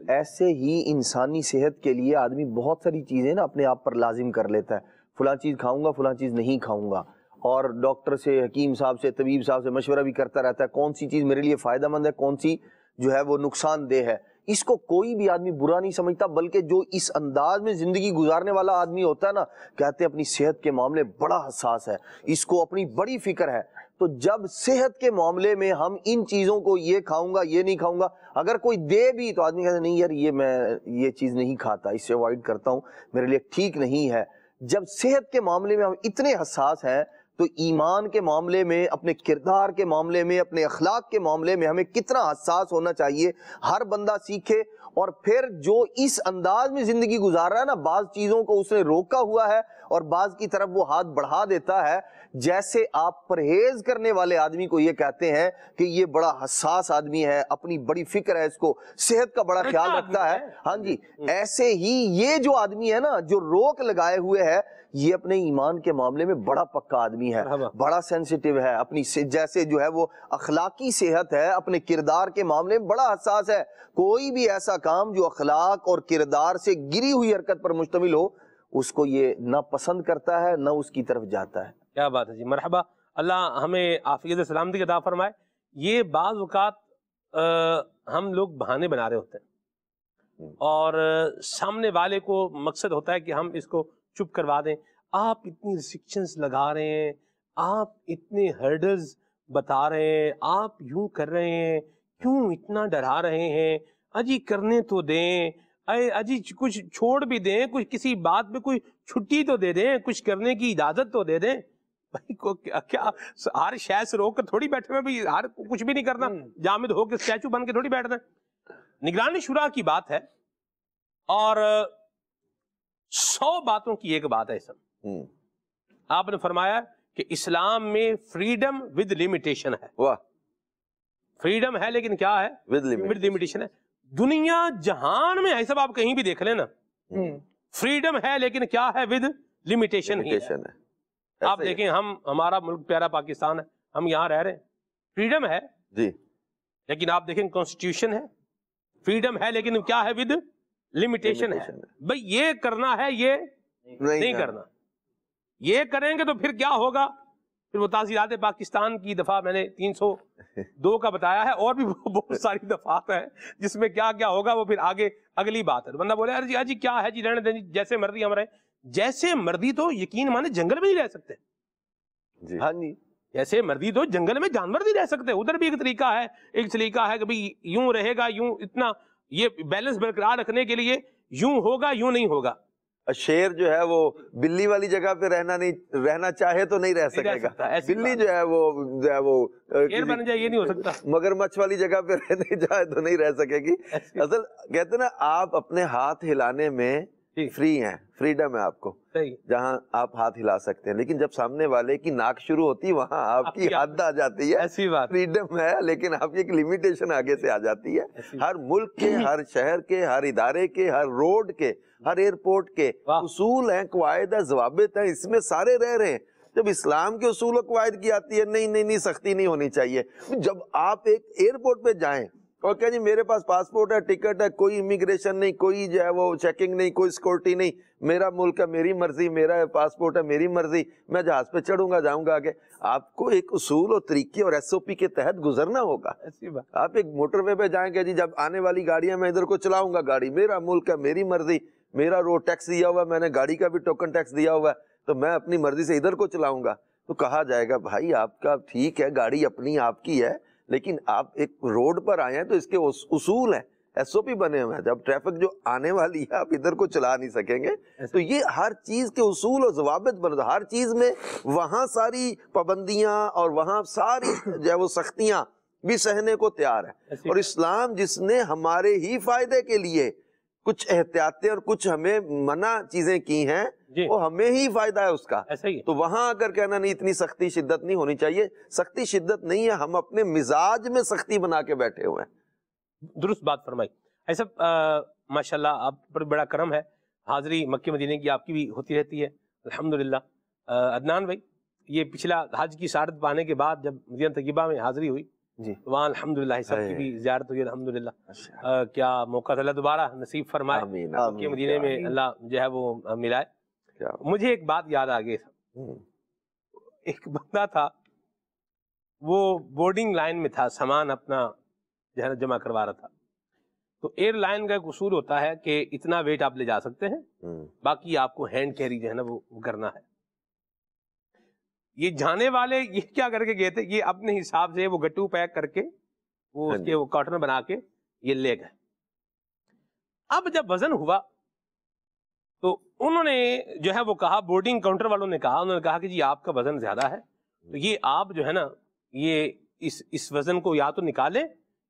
ایسے ہی انسانی صحت کے لیے آدمی بہت ساری چیزیں نا اپنے آپ پر لازم کر لیتا ہے، فلاں چیز کھاؤں گا، فلاں چیز نہیں کھاؤں گا، اور ڈاکٹر سے، حکیم صاحب سے، طبیب صاحب سے مشورہ بھی کرتا رہتا ہے کون سی چیز میرے لیے فائدہ مند ہے، کون سی جو ہے وہ نقصان دہ ہے۔ اس کو کوئی بھی آدمی برا نہیں سمجھتا، بلکہ جو اس انداز میں زندگی گزارنے والا آدمی ہوتا ہے نا، کہتے ہیں اپنی صحت کے معاملے بڑا حساس ہے، اس کو اپنی بڑی فکر ہے۔ تو جب صحت کے معاملے میں ہم ان چیزوں کو، یہ کھاؤں گا، یہ نہیں کھاؤں گا، اگر کوئی دے بھی تو آدمی کہتا ہے نہیں یار میں یہ چیز نہیں کھاتا، اس سے اوائڈ کرتا ہوں، میرے لیے ٹھیک نہیں ہے۔ جب صحت کے معاملے میں ہم اتنے حساس ہیں تو ایمان کے معاملے میں، اپنے کردار کے معاملے میں، اپنے اخلاق کے معاملے میں ہمیں کتنا حساس ہونا چاہیے ہر بندہ سیکھے. اور پھر جو اس انداز میں زندگی گزار رہا ہے نا، بعض چیزوں کو اس نے روکا ہوا ہے اور بعض کی طرف وہ ہاتھ بڑھا دیتا ہے. جیسے آپ پرہیز کرنے والے آدمی کو یہ کہتے ہیں کہ یہ بڑا حساس آدمی ہے، اپنی بڑی فکر ہے، اس کو صحت کا بڑا خیال رکھتا ہے. ہاں جی، ایسے ہی یہ جو آدمی ہے نا، جو روک لگائے ہوئے ہے، یہ اپنے ایمان کے معاملے میں بڑا پکا آدمی ہے، بڑا سینسیٹیو ہے، اپنی جیسے جو ہے وہ اخلاقی صحت ہے، اپنے کردار کے معاملے میں بڑا حساس ہے. کوئی بھی ایسا کام جو اخلاق اور کردار سے گری ہوئی حرکت پر مشتمل ہو، اس کو یہ نہ پسند کرتا ہے، نہ اس کی طرف جاتا ہے. کیا بات ہے جی، مرحبا. اللہ ہمیں عافیت سلامتی عطا فرمائے. یہ بعض اوقات ہم لوگ بہانے بنا رہے ہوتے ہیں اور سامنے والے کو مقصد ہوتا ہے کہ ہم اس کو چپ کروا دیں. آپ اتنی ریسٹرکشنز لگا رہے ہیں، آپ اتنے ہرڈلز بتا رہے ہیں، آپ یوں کر رہے ہیں، کیوں اتنا ڈرا رہے ہیں؟ اجی کرنے تو دیں، اجی کچھ چھوڑ بھی دیں، کچھ کسی بات پہ کوئی چھٹی تو دے دیں، کچھ کرنے کی اجازت تو دے دیں. بھائی کو کیا ہر شے سے روک کر تھوڑی بیٹھے ہوئے، بھی ہر کچھ بھی نہیں کرنا، جامد ہو کے اسٹیچو بن کے تھوڑی بیٹھنا. نگران شورا کی بات ہے اور 100 باتوں کی ایک بات ہے. سب آپ نے فرمایا کہ اسلام میں فریڈم ود لمیٹیشن ہے. واہ، فریڈم ہے لیکن کیا ہے؟ ود لمیٹیشن ہے. دنیا جہان میں ہے سب، آپ کہیں بھی دیکھ لیں نا، فریڈم ہے لیکن کیا ہے؟ ود لمیٹیشن ہی ہے. آپ دیکھیں، ہمارا ملک پیارا پاکستان ہے، ہم یہاں رہ رہے ہیں، فریڈم ہے جی، لیکن آپ دیکھیں کانسٹیٹیوشن ہے، فریڈم ہے لیکن کیا ہے؟ ود لمیٹیشن ہے. بھئی یہ کرنا ہے، یہ نہیں کرنا. یہ کریں گے تو پھر کیا ہوگا؟ پھر وہ تعزیرات پاکستان کی دفعہ میں نے 302 کا بتایا ہے، اور بھی بہت ساری دفعات ہیں جس میں کیا کیا ہوگا وہ پھر آگے اگلی بات ہے. بندہ بولے ارے جی کیا ہے جی، رہنے دیں جیسے مرضی ہم رہیں. جیسے مرضی تو یقین مانے جنگل میں نہیں رہ سکتے. ہاں جی، جیسے مرضی تو جنگل میں جانور نہیں رہ سکتے. ادھر بھی ایک طریقہ ہے، کہ بھئی یوں رہے گا، یوں اتنا یہ بیلنس برقرار رکھنے کے لیے یوں ہوگا، یوں نہیں ہوگا. شیر جو ہے وہ بلی والی جگہ پہ رہنا چاہے تو نہیں رہ سکے گا. بلی جو ہے وہ شیر بن جائے یہ نہیں ہو سکتا. مگرمچھ والی جگہ پہ رہنے جائے تو نہیں رہ سکے گی. اصل کہتے ہیں نا، آپ اپنے ہاتھ ہلانے میں فری ہیں، فریڈم ہے آپ کو، جہاں آپ ہاتھ ہلا سکتے ہیں. لیکن جب سامنے والے کی ناک شروع ہوتی وہاں آپ کی حد آ جاتی ہے. ایسی بات، فریڈم ہے لیکن آپ کی ایک لمیٹیشن آگے سے آ جاتی ہے. ہر ملک کے، ہر شہر کے، ہر ادارے کے، ہر روڈ کے، ہر ایئرپورٹ کے اصول ہیں، قواعد ہیں، ضوابط ہیں، اس میں سارے رہ رہے ہیں. جب اسلام کے اصول و قواعد کی آتی ہے، نہیں سختی نہیں ہونی چاہیے. جب آپ ایک ایئرپورٹ پہ جائیں اور کہ جی میرے پاس پاسپورٹ ہے، ٹکٹ ہے، کوئی امیگریشن نہیں، کوئی جو ہے وہ چیکنگ نہیں، کوئی سیکورٹی نہیں، میرا ملک ہے، میری مرضی، میرا پاسپورٹ ہے، میری مرضی، میں جہاز پہ چڑھوں گا، جاؤں گا آگے. آپ کو ایک اصول اور طریقے اور SOP کے تحت گزرنا ہوگا. آپ ایک موٹر وے پہ جائیں گے، جی جب آنے والی گاڑیاں میں ادھر کو چلاؤں گا گاڑی، میرا ملک ہے، میری مرضی، میرا روڈ ٹیکس دیا ہوا ہے، میں نے گاڑی کا بھی ٹوکن ٹیکس دیا ہوا ہے، تو میں اپنی مرضی سے ادھر کو چلاؤں گا. تو کہا جائے گا بھائی آپ کا ٹھیک ہے، گاڑی اپنی آپ کی ہے، لیکن آپ ایک روڈ پر آئے ہیں تو اس کے اصول ہیں، SOP بنے ہوئے ہیں. جب ٹریفک جو آنے والی ہے آپ ادھر کو چلا نہیں سکیں گے. تو یہ ہر چیز کے اصول اور ضوابط بنے، ہر چیز میں وہاں ساری پابندیاں اور وہاں ساری جو ہے وہ سختیاں بھی سہنے کو تیار ہے. اور اسلام جس نے ہمارے ہی فائدے کے لیے کچھ احتیاطیں اور کچھ ہمیں منع چیزیں کی ہیں، وہ ہمیں ہی فائدہ ہے اس کا. تو وہاں اگر کہنا نہیں اتنی سختی شدت نہیں ہونی چاہیے، سختی شدت نہیں ہے، ہم اپنے مزاج میں سختی بنا کے بیٹھے ہوئے ہیں. درست بات فرمائی. ایسا ماشاءاللہ آپ پر بڑا کرم ہے، حاضری مکہ مدینے کی آپ کی بھی ہوتی رہتی ہے الحمدللہ. عدنان بھائی، یہ پچھلا حج کی سعادت پانے کے بعد جب مدینہ طیبہ میں حاضری ہوئی جی، وہاں الحمدللہ سب کی بھی زیارت ہوئی الحمدللہ. کیا موقع اللہ دوبارہ نصیب فرمائے، مکہ مدینے میں اللہ جو ہے وہ ملائے. مجھے ایک بات یاد آ گئی. ایک بندہ تھا، وہ بورڈنگ لائن میں تھا، سامان اپنا جو ہے جمع کروا رہا تھا. تو ایئر لائن کا ایک اصول ہوتا ہے کہ اتنا ویٹ آپ لے جا سکتے ہیں، باقی آپ کو ہینڈ کیری جو ہے نا وہ کرنا ہے. یہ جانے والے یہ کیا کر کے گئے تھے، یہ اپنے حساب سے وہ گٹو پیک کر کے وہ اس کے وہ کارٹن بنا کے یہ لے گئے. اب جب وزن ہوا تو انہوں نے جو ہے وہ کہا، بورڈنگ کاؤنٹر والوں نے کہا، انہوں نے کہا کہ جی آپ کا وزن زیادہ ہے، تو یہ آپ جو ہے نا یہ اس وزن کو یا تو نکالیں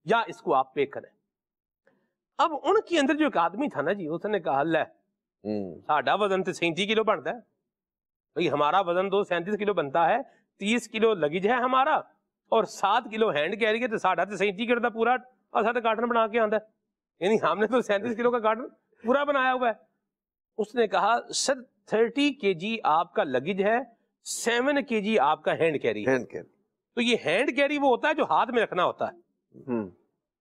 یا اس کو آپ پے کریں۔ اب ان کے اندر جو ایک آدمی تھا نا جی، اس نے کہا لے ساڈا وزن تو 37 کلو بنتا ہے بھائی، ہمارا وزن تو 37 کلو بنتا ہے، 30 کلو لگیج ہے ہمارا اور 7 کلو ہینڈ کیری ہے، تو ساڈا تو 37 کلو کا پورا ساڈا کارٹن بنا کے آندا ہے، یعنی ہم نے تو 37 کلو کا کارٹن پورا بنایا ہوا ہے۔ اس نے کہا سر 30 kg آپ کا لگیج ہے، 7 kg آپ کا ہینڈ کیری ہے، تو یہ ہینڈ کیری وہ ہوتا ہے جو ہاتھ میں رکھنا ہوتا ہے،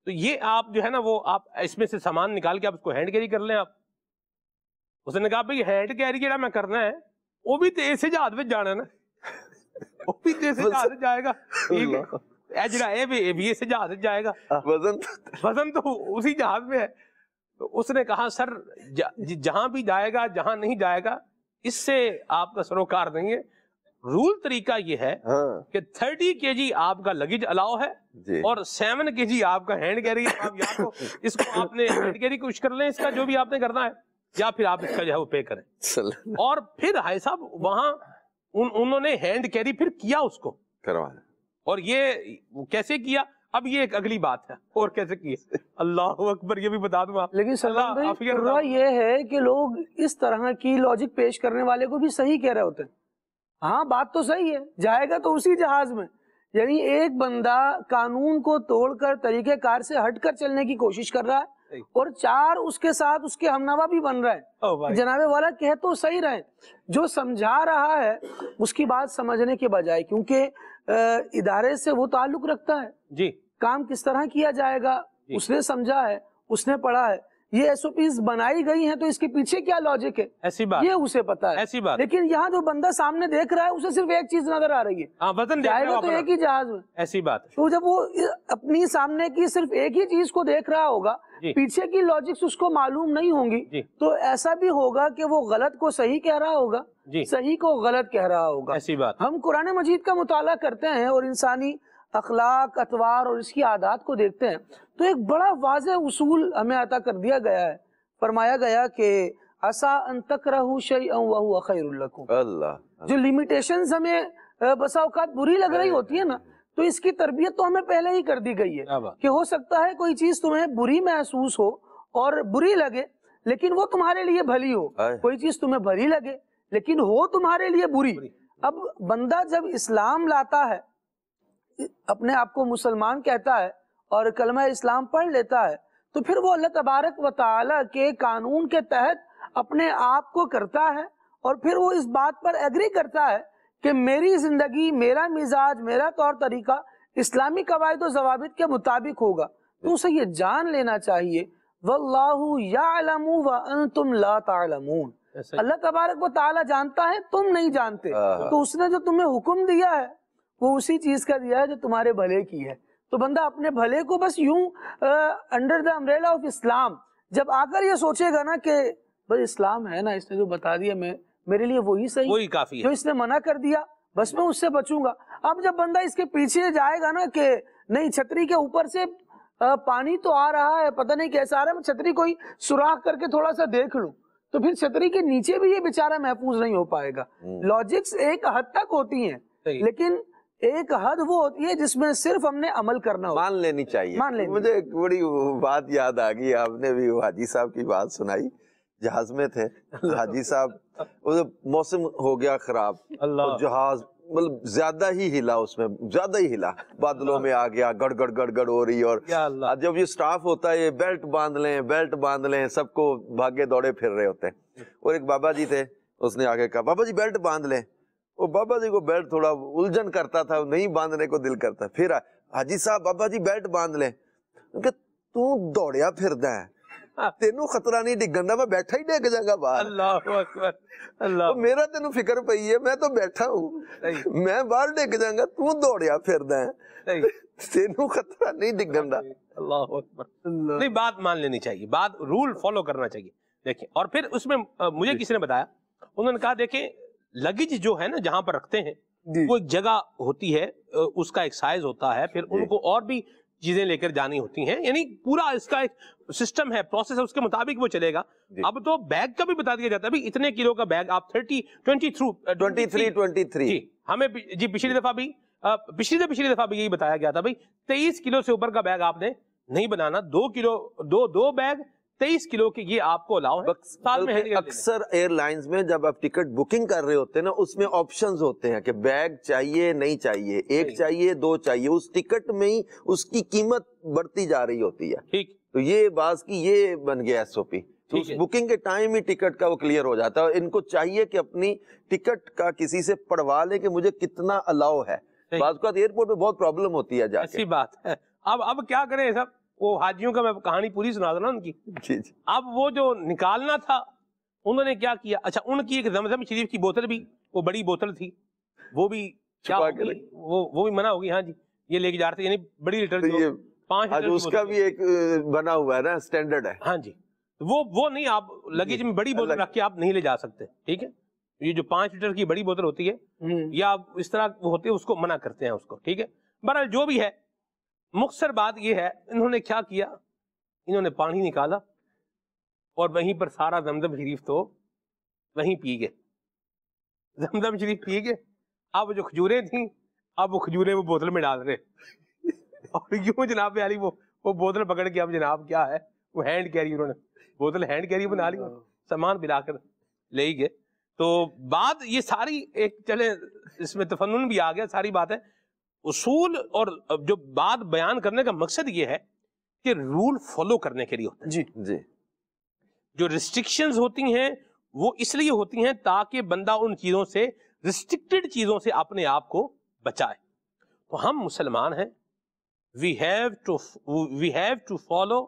تو یہ آپ جو ہے نا وہ آپ اس میں سے سامان نکال کے آپ اس کو ہینڈ کیری کر لیں آپ۔ اس نے کہا بھائی ہینڈ کیری جہاں میں کرنا ہے وہ بھی تیز سے جہاز میں جانا ہے نا، وہ بھی تیز سے جہاز میں جائے گا، ٹھیک ہے، جڑا یہ بھی سے جہاز میں جائے گا، وزن تو اسی جہاز میں ہے۔ تو اس نے کہا سر جہاں بھی جائے گا جہاں نہیں جائے گا اس سے آپ کا سروکار نہیں ہے، رول طریقہ یہ ہے کہ 30 kg آپ کا لگیج الاؤ ہے اور 7 kg آپ کا ہینڈ کیری ہے، آپ یا تو اس کو آپ نے ہینڈ کیری کچھ کر لیں، اس کا جو بھی آپ نے کرنا ہے، یا پھر آپ اس کا جو ہے وہ پے کریں۔ اور پھر بھائی صاحب وہاں انہوں نے ہینڈ کیری پھر کیا اس کو کروایا، اور یہ کیسے کیا اب یہ ایک اگلی بات ہے، اور کیسے کیا اللہ اکبر یہ بھی بتا دوں آپ۔ لیکن سلمان بھائی یہ ہے کہ لوگ اس طرح کی لاجک پیش کرنے والے کو بھی صحیح کہہ رہے ہوتے ہیں، ہاں بات تو صحیح ہے، جائے گا تو اسی جہاز میں، یعنی ایک بندہ قانون کو توڑ کر طریقہ کار سے ہٹ کر چلنے کی کوشش کر رہا ہے اور 4 اس کے ساتھ اس کے ہمنوا بھی بن رہا ہے، جناب والا کہہ تو صحیح رہے، جو سمجھا رہا ہے اس کی بات سمجھنے کے بجائے، کیونکہ ادارے سے وہ تعلق رکھتا ہے جی، کام کس طرح کیا جائے گا اس نے سمجھا ہے، اس نے پڑھا ہے، یہ ایس او پیز بنائی گئی ہیں تو اس کے پیچھے کیا لاجک ہے ایسی بات یہ اسے پتا ہے، ایسی بات، لیکن یہاں جو بندہ سامنے دیکھ رہا ہے اسے صرف ایک چیز نظر آ رہی ہے، جائے گا تو ایک ہی جہاز میں، ایسی بات، تو جب وہ اپنی سامنے کی صرف ایک ہی چیز کو دیکھ رہا ہوگا، پیچھے کی لاجکس اس کو معلوم نہیں ہوں گی، تو ایسا بھی ہوگا کہ وہ غلط کو صحیح کہہ رہا ہوگا، صحیح کو غلط کہہ رہا ہوگا۔ ایسی بات، ہم قرآن مجید کا مطالعہ کرتے ہیں اور انسانی اخلاق، اطوار اور اس کی عادات کو دیکھتے ہیں تو ایک بڑا واضح اصول ہمیں عطا کر دیا گیا ہے، فرمایا گیا کہ عسیٰ ان تکرہوا شیئا وہو خیر لکم، جو لیمیٹیشنز ہمیں بسا اوقات بری لگ رہی ہوتی ہے نا، تو اس کی تربیت تو ہمیں پہلے ہی کر دی گئی ہے کہ ہو سکتا ہے کوئی چیز تمہیں بری محسوس ہو اور بری لگے لیکن وہ تمہارے لیے بھلی ہو، کوئی چیز تمہیں بھلی لگے لیکن ہو تمہارے لیے بری۔ اب بندہ جب اسلام لاتا ہے، اپنے آپ کو مسلمان کہتا ہے اور کلمہ اسلام پڑھ لیتا ہے، تو پھر وہ اللہ تبارک و تعالی کے قانون کے تحت اپنے آپ کو کرتا ہے اور پھر وہ اس بات پر ایگری کرتا ہے کہ میری زندگی، میرا مزاج، میرا طور طریقہ اسلامی قواعد و ضوابط کے مطابق ہوگا، تو اسے یہ جان لینا چاہیے واللہ یعلم وانتم لا تعلمون، اللہ تبارک و تعالی جانتا ہے تم نہیں جانتے، تو اس نے جو تمہیں حکم دیا ہے وہ اسی چیز کا دیا ہے جو تمہارے بھلے کی ہے، تو بندہ اپنے بھلے کو بس یوں انڈر دا امبریلا آف اسلام جب آ کر یہ سوچے گا نا کہ بس اسلام ہے نا، اس نے جو بتا دیا میرے لیے وہی صحیح، وہی کافی ہے، جو اس نے منع کر دیا بس میں اس سے بچوں گا۔ اب جب بندہ اس کے پیچھے جائے گا نا کہ نہیں چھتری کے اوپر سے پانی تو آ رہا ہے، پتہ نہیں کیسا آ رہا ہے، میں چھتری کوئی سوراخ کر کے تھوڑا سا دیکھ لوں، تو پھر چھتری کے نیچے بھی یہ بیچارہ محفوظ نہیں ہو پائے گا۔ لاجکس ایک حد تک ہوتی ہیں لیکن ایک حد وہ ہوتی ہے جس میں صرف ہم نے عمل کرنا ہوتا ہے، مان لینی چاہیے۔ مجھے ایک بڑی بات یاد آ گئی، آپ نے بھی حاجی صاحب کی بات سنائی، جہاز میں تھے حاجی صاحب، موسم ہو گیا خراب، جہاز مطلب زیادہ ہی ہلا، اس میں زیادہ ہی ہلا، بادلوں میں آ گیا، گڑ گڑ گڑ گڑ ہو رہی، اور جب یہ سٹاف ہوتا ہے یہ بیلٹ باندھ لیں، سب کو بھاگے دوڑے پھر رہے ہوتے ہیں، اور ایک بابا جی تھے، اس نے آگے کہا بابا جی بیلٹ باندھ لیں، وہ بابا جی کو بیلٹ تھوڑا الجھن کرتا تھا، نہیں باندھنے کو دل کرتا، پھر حاجی صاحب بابا جی بیلٹ باندھ لیں، کہ تو دوڑیا پھردا ہے، تینوں خطرہ نہیں ڈگن دا، میں بیٹھا ہی ڈگ جاؤں گا باہر، اللہ اکبر، اللہ میرا تینوں فکر پئی ہے، میں تو بیٹھا ہوں، میں باہر ڈگ جاؤں گا، تو دوڑیا پھردا ہے، تینوں خطرہ نہیں ڈگن دا۔ اللہ اکبر، نہیں بات مان لینی چاہیے، بات رول فالو کرنا چاہیے۔ دیکھیں اور پھر اس میں مجھے کسی نے بتایا، انہوں نے کہا دیکھیں لگیج جو ہے نا جہاں پر رکھتے ہیں وہ ایک جگہ ہوتی ہے، اس کا ایک سائز ہوتا ہے، پھر ان کو اور بھی چیزیں لے کر جانی ہوتی ہیں، یعنی پورا اس کا ایک سسٹم ہے، پروسیس ہے، اس کے مطابق وہ چلے گا. اب تو بیگ کا بھی بتا دیا جاتا ہے بھائی اتنے کلو کا بیگ آپ 23 جی ہمیں جی پچھلی دفعہ بھی یہی بتایا گیا تھا بھائی 23 کلو سے اوپر کا بیگ آپ نے نہیں بنانا. 2 بیگ 23 کلو کے یہ آپ کو الاؤ ہے. اکثر ایئر لائنز میں جب آپ ٹکٹ بکنگ کر رہے ہوتے ہیں نا، اس میں آپشنز ہوتے ہیں کہ بیگ چاہیے نہیں چاہیے، ایک چاہیے 2 چاہیے، اس ٹکٹ میں ہی اس کی قیمت بڑھتی جا رہی ہوتی ہے. ٹھیک، تو یہ بعض کی یہ بن گیا ایس او پی. بکنگ کے ٹائم ہی ٹکٹ کا وہ کلیئر ہو جاتا ہے. ان کو چاہیے کہ اپنی ٹکٹ کا کسی سے پڑھوا لے کہ مجھے کتنا الاؤ ہے. بعض اوقات ایئرپورٹ پہ بہت پرابلم ہوتی ہے جا کے. ایسی بات ہے. اب کیا کریں سب، وہ حاجیوں کا میں کہانی پوری سنا دوں نا ان کی. اب وہ جو نکالنا تھا انہوں نے کیا کیا، اچھا ان کی ایک زمزم شریف کی بوتل بھی، وہ بڑی بوتل تھی، وہ بھی کیا وہ بھی منع ہوگی. ہاں جی یہ لے کے جا رہے تھے، یعنی بڑی لیٹر 5 لیٹر اس کا بھی ایک بنا ہوا ہے نا سٹینڈرڈ ہے. ہاں جی وہ نہیں، آپ لگیج میں بڑی بوتل رکھ کے آپ نہیں لے جا سکتے. ٹھیک ہے، یہ جو 5 لیٹر کی بڑی بوتل ہوتی ہے یا اس طرح ہوتی ہے اس کو منع کرتے ہیں اس کو. ٹھیک ہے، بہرحال جو بھی ہے، مختصر بات یہ ہے انہوں نے کیا کیا، انہوں نے پانی نکالا اور وہیں پر سارا زمزم شریف تو وہیں پی گئے. زمزم شریف پی گئے. اب جو کھجوریں تھیں اب وہ کھجوریں وہ بوتل میں ڈال رہے اور یوں جناب علی وہ بوتل پکڑ کے اب جناب کیا ہے وہ ہینڈ کیری، انہوں نے بوتل ہینڈ کیری بنا لی، سامان پلا کر لے ہی گئے. تو بات یہ ساری ایک چلے اس میں تفنن بھی آ گیا، ساری بات ہے اصول. اور جو بات بیان کرنے کا مقصد یہ ہے کہ رول فالو کرنے کے لیے ہوتا ہے. جی جو ریسٹرکشنز ہوتی ہیں وہ اس لیے ہوتی ہیں تاکہ بندہ ان چیزوں سے، ریسٹرکٹڈ چیزوں سے اپنے آپ کو بچائے. تو ہم مسلمان ہیں، وی ہیو ٹو فالو،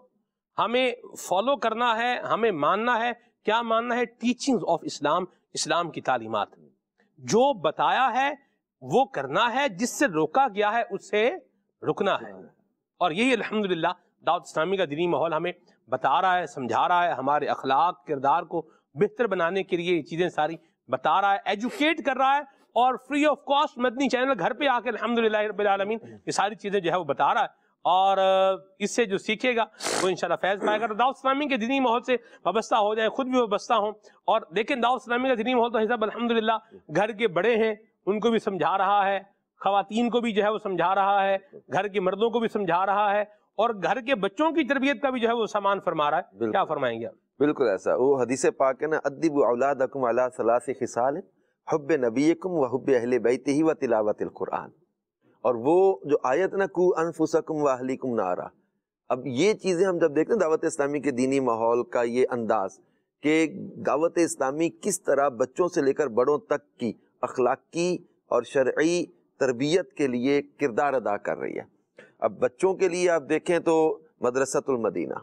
ہمیں فالو کرنا ہے، ہمیں ماننا ہے. کیا ماننا ہے؟ ٹیچنگز آف اسلام، اسلام کی تعلیمات. جو بتایا ہے وہ کرنا ہے، جس سے روکا گیا ہے اس سے رکنا ہے. اور یہی الحمدللہ دعوت اسلامی کا دینی ماحول ہمیں بتا رہا ہے، سمجھا رہا ہے، ہمارے اخلاق کردار کو بہتر بنانے کے لیے یہ چیزیں ساری بتا رہا ہے، ایجوکیٹ کر رہا ہے. اور free of cost Madani channel گھر پہ آ کے الحمدللہ رب العالمین یہ ساری چیزیں جو ہے وہ بتا رہا ہے. اور اس سے جو سیکھے گا وہ انشاءاللہ فیض پائے گا. دعوت اسلامی کے دینی ماحول سے وابستہ ہو جائے، خود بھی وابستہ ہوں. اور لیکن دعوت اسلامی کا دینی ماحول تو حساب الحمدللہ گھر کے بڑے ہیں ان کو بھی سمجھا رہا ہے، خواتین کو بھی جو ہے وہ سمجھا رہا ہے، گھر کے مردوں کو بھی سمجھا رہا ہے، اور گھر کے بچوں کی تربیت کا بھی جو ہے وہ سامان فرما رہا ہے. کیا فرمائیں گے آپ؟ بالکل ایسا وہ حدیث پاک ہے نا، ادبوا اولادکم علی ثلاث خصال، حب نبیکم و حب اہل بیتہ و تلاوت القرآن. اور وہ جو آیت نا کو انفسکم و اہلیکم نارا، اب یہ چیزیں ہم جب دیکھتے ہیں دعوت اسلامی کے دینی ماحول کا یہ انداز کہ دعوت اسلامی کس طرح بچوں سے لے کر بڑوں تک کی اخلاقی اور شرعی تربیت کے لیے کردار ادا کر رہی ہے. اب بچوں کے لیے آپ دیکھیں تو مدرسۃ المدینہ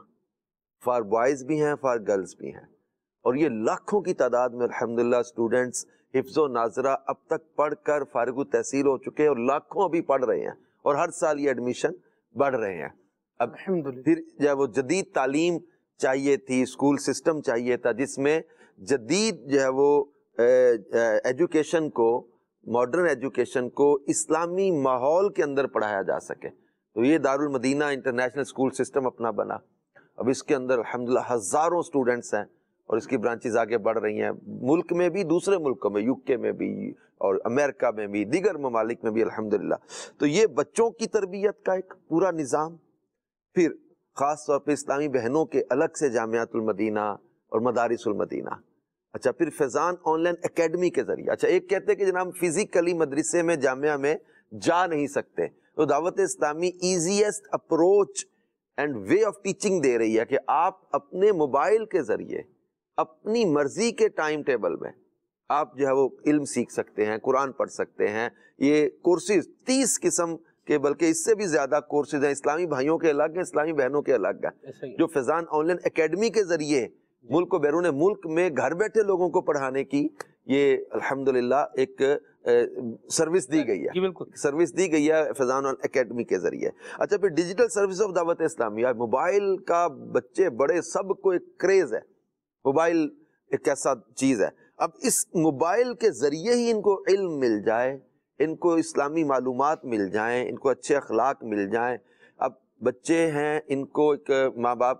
فار بوائز بھی ہیں، فار گرلز بھی ہیں، اور یہ لاکھوں کی تعداد میں الحمدللہ اسٹوڈنٹس حفظ و ناظرہ اب تک پڑھ کر فارغ التحصیل ہو چکے ہیں، اور لاکھوں ابھی پڑھ رہے ہیں، اور ہر سال یہ ایڈمیشن بڑھ رہے ہیں. اب پھر جب وہ جدید تعلیم چاہیے تھی، اسکول سسٹم چاہیے تھا جس میں جدید جو ہے وہ ایجوکیشن کو، ماڈرن ایجوکیشن کو اسلامی ماحول کے اندر پڑھایا جا سکے. تو یہ دارالمدینہ انٹرنیشنل اسکول سسٹم اپنا بنا. اب اس کے اندر الحمدللہ ہزاروں اسٹوڈنٹس ہیں، اور اس کی برانچز آگے بڑھ رہی ہیں، ملک میں بھی، دوسرے ملکوں میں، UK میں بھی، اور امریکہ میں بھی، دیگر ممالک میں بھی الحمدللہ. تو یہ بچوں کی تربیت کا ایک پورا نظام. پھر خاص طور پہ اسلامی بہنوں کے الگ سے جامعات المدینہ اور مدارس المدینہ. اچھا پھر فیضان آن لائن اکیڈمی کے ذریعے. اچھا ایک کہتے ہیں کہ جناب فزیکلی مدرسے میں، جامعہ میں جا نہیں سکتے، تو Dawat Islami easiest approach and way of teaching دے رہی ہے کہ آپ اپنے موبائل کے ذریعے اپنی مرضی کے ٹائم ٹیبل میں آپ جو ہے وہ علم سیکھ سکتے ہیں، قرآن پڑھ سکتے ہیں. یہ کورسز 30 قسم کے، بلکہ اس سے بھی زیادہ کورسز ہیں. اسلامی بھائیوں کے الگ ہیں، اسلامی بہنوں کے الگ ہیں، جو فیضان آن لائن اکیڈمی کے ذریعے ملک و بیرون ملک میں گھر بیٹھے لوگوں کو پڑھانے کی یہ الحمدللہ ایک سروس دی گئی ہے. سروس دی گئی ہے فیضان اکیڈمی کے ذریعے. اچھا پھر ڈیجیٹل سروس آف دعوت اسلامیہ، موبائل کا بچے بڑے سب کو ایک کریز ہے. موبائل ایک ایسا چیز ہے، اب اس موبائل کے ذریعے ہی ان کو علم مل جائے، ان کو اسلامی معلومات مل جائیں، ان کو اچھے اخلاق مل جائیں. اب بچے ہیں ان کو ایک ماں باپ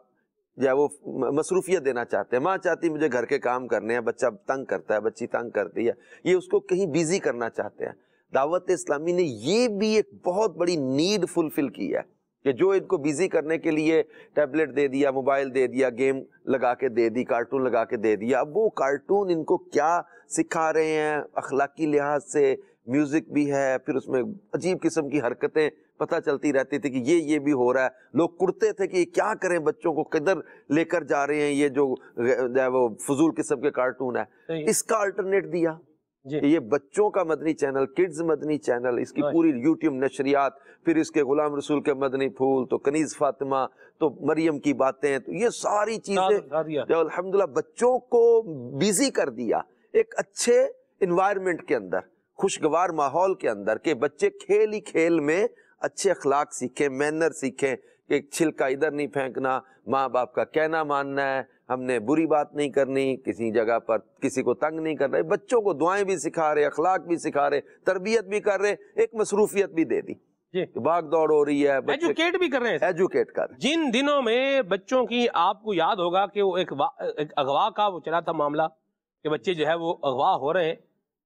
جو ہے وہ مصروفیت دینا چاہتے ہیں. ماں چاہتی مجھے گھر کے کام کرنے ہیں, بچہ تنگ کرتا ہے, بچی تنگ کرتی ہے, یہ اس کو کہیں بیزی کرنا چاہتے ہیں. دعوت اسلامی نے یہ بھی ایک بہت بڑی نیڈ فلفل کی ہے کہ جو ان کو بیزی کرنے کے لیے ٹیبلٹ دے دیا, موبائل دے دیا, گیم لگا کے دے دی, کارٹون لگا کے دے دیا. اب وہ کارٹون ان کو کیا سکھا رہے ہیں اخلاقی لحاظ سے, میوزک بھی ہے, پھر اس میں عجیب قسم کی حرکتیں پتہ چلتی رہتی تھی کہ یہ بھی ہو رہا ہے. لوگ کرتے تھے کہ کیا کریں, بچوں کو کدھر لے کر جا رہے ہیں, یہ جو وہ فضول قسم کے کارٹون ہے. اس کا الٹرنیٹ دیا یہ بچوں کا مدنی چینل, کڈز مدنی چینل, اس کی پوری یوٹیوب نشریات, پھر اس کے غلام رسول کے مدنی پھول, تو کنیز فاطمہ, تو مریم کی باتیں, تو یہ ساری چیزیں جو الحمدللہ بچوں کو بیزی کر دیا ایک اچھے انوائرمنٹ کے اندر, خوشگوار ماحول کے اندر, کہ بچے کھیل ہی کھیل میں اچھے اخلاق سیکھیں, مینر سیکھیں, کہ چھلکا ادھر نہیں پھینکنا, ماں باپ کا کہنا ماننا ہے, ہم نے بری بات نہیں کرنی, کسی جگہ پر کسی کو تنگ نہیں کرنا. بچوں کو دعائیں بھی سکھا رہے, اخلاق بھی سکھا رہے, تربیت بھی کر رہے, ایک مصروفیت بھی دے دی, بھاگ دوڑ ہو رہی ہے, ایجوکیٹ بھی کر رہے ہیں, ایجوکیٹ کر رہے ہیں. جن دنوں میں بچوں کی, آپ کو یاد ہوگا کہ وہ ایک اغوا کا وہ چلا تھا معاملہ کہ بچے جو ہے وہ اغوا ہو رہے ہیں,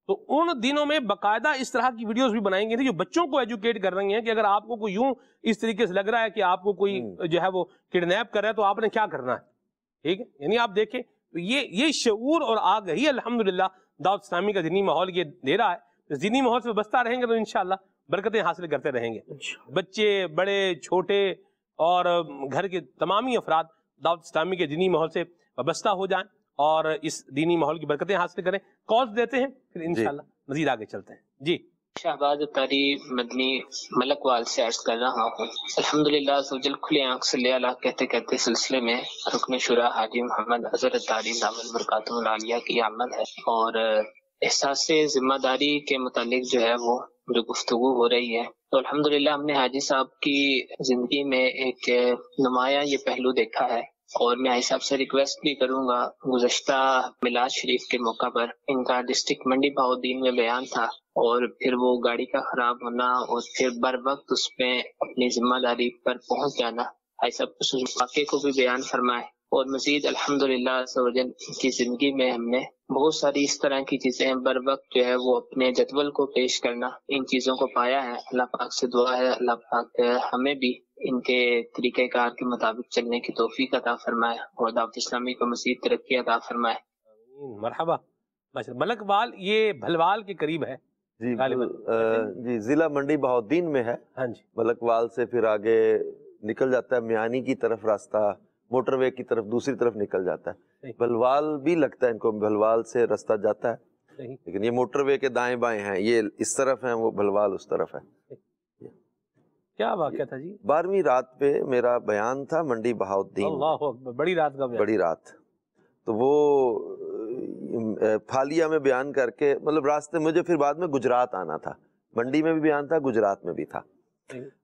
تو ان دنوں میں باقاعدہ اس طرح کی ویڈیوز بھی بنائی گئی تھی جو بچوں کو ایجوکیٹ کر رہی ہیں کہ اگر آپ کو کوئی یوں اس طریقے سے لگ رہا ہے کہ آپ کو کوئی جو ہے وہ کڈنیپ کر رہا ہے تو آپ نے کیا کرنا ہے. ٹھیک ہے, یعنی آپ دیکھیں یہ شعور اور آگہی الحمدللہ دعوت اسلامی کا ذہنی ماحول یہ دے رہا ہے. ذہنی ماحول سے بستا رہیں گے تو انشاءاللہ برکتیں حاصل کرتے رہیں گے. بچے, بڑے, چھوٹے اور گھر کے تمامی افراد دعوت اسلامی کے دینی ماحول سے وابستہ ہو جائیں اور اس دینی ماحول کی برکتیں حاصل کریں. کالز دیتے ہیں, پھر انشاءاللہ مزید آگے چلتے ہیں. جی, شہباز اتاری مدنی ملک وال سے عرض کر رہا ہوں. الحمدللہ عزوجل کھلے آنکھ صلی اللہ کہتے کہتے سلسلے میں رکن شورا حاجی محمد اظہر اتاری دامت برکاتہ العالیہ کی آمد ہے, اور احساس ذمہ داری کے متعلق جو ہے وہ جو گفتگو ہو رہی ہے, تو الحمدللہ ہم نے حاجی صاحب کی زندگی میں ایک نمایاں یہ پہلو دیکھا ہے, اور میں حاجی صاحب سے ریکویسٹ بھی کروں گا. گزشتہ میلاد شریف کے موقع پر ان کا ڈسٹرکٹ منڈی بہاؤالدین میں بیان تھا, اور پھر وہ گاڑی کا خراب ہونا اور پھر بر وقت اس پہ اپنی ذمہ داری پر پہنچ جانا, حاجی صاحب اس واقعے کو بھی بیان فرمائے. اور مزید الحمدللہ ان کی زندگی میں ہم نے بہت ساری اس طرح کی چیزیں بر وقت جو ہے وہ اپنے جدول کو پیش کرنا, ان چیزوں کو پایا ہے. اللہ پاک سے دعا ہے اللہ پاک ہمیں بھی ان کے طریقہ کار کے مطابق چلنے کی توفیق عطا فرمائے اور دعوت اسلامی کو مزید ترقی عطا فرمائے. مرحبا. ملک وال یہ بھلوال کے قریب ہے. جی, ضلع منڈی بہاؤالدین میں ہے. ہاں جی, ملک وال سے پھر آگے نکل جاتا ہے میانی کی طرف, راستہ موٹر وے کی طرف دوسری طرف نکل جاتا ہے. بھلوال بھی لگتا ہے ان کو, بھلوال سے راستہ جاتا ہے, لیکن یہ موٹر وے کے دائیں بائیں ہیں, یہ اس طرف ہیں, وہ بھلوال اس طرف ہے. کیا واقعہ تھا جی؟ 12ویں رات پہ میرا بیان تھا منڈی بہاؤالدین. اللہ اکبر, بڑی رات کا بیان. بڑی رات. تو وہ پھالیا میں بیان کر کے, مطلب راستے مجھے پھر بعد میں گجرات آنا تھا, منڈی میں بھی بیان تھا, گجرات میں بھی تھا.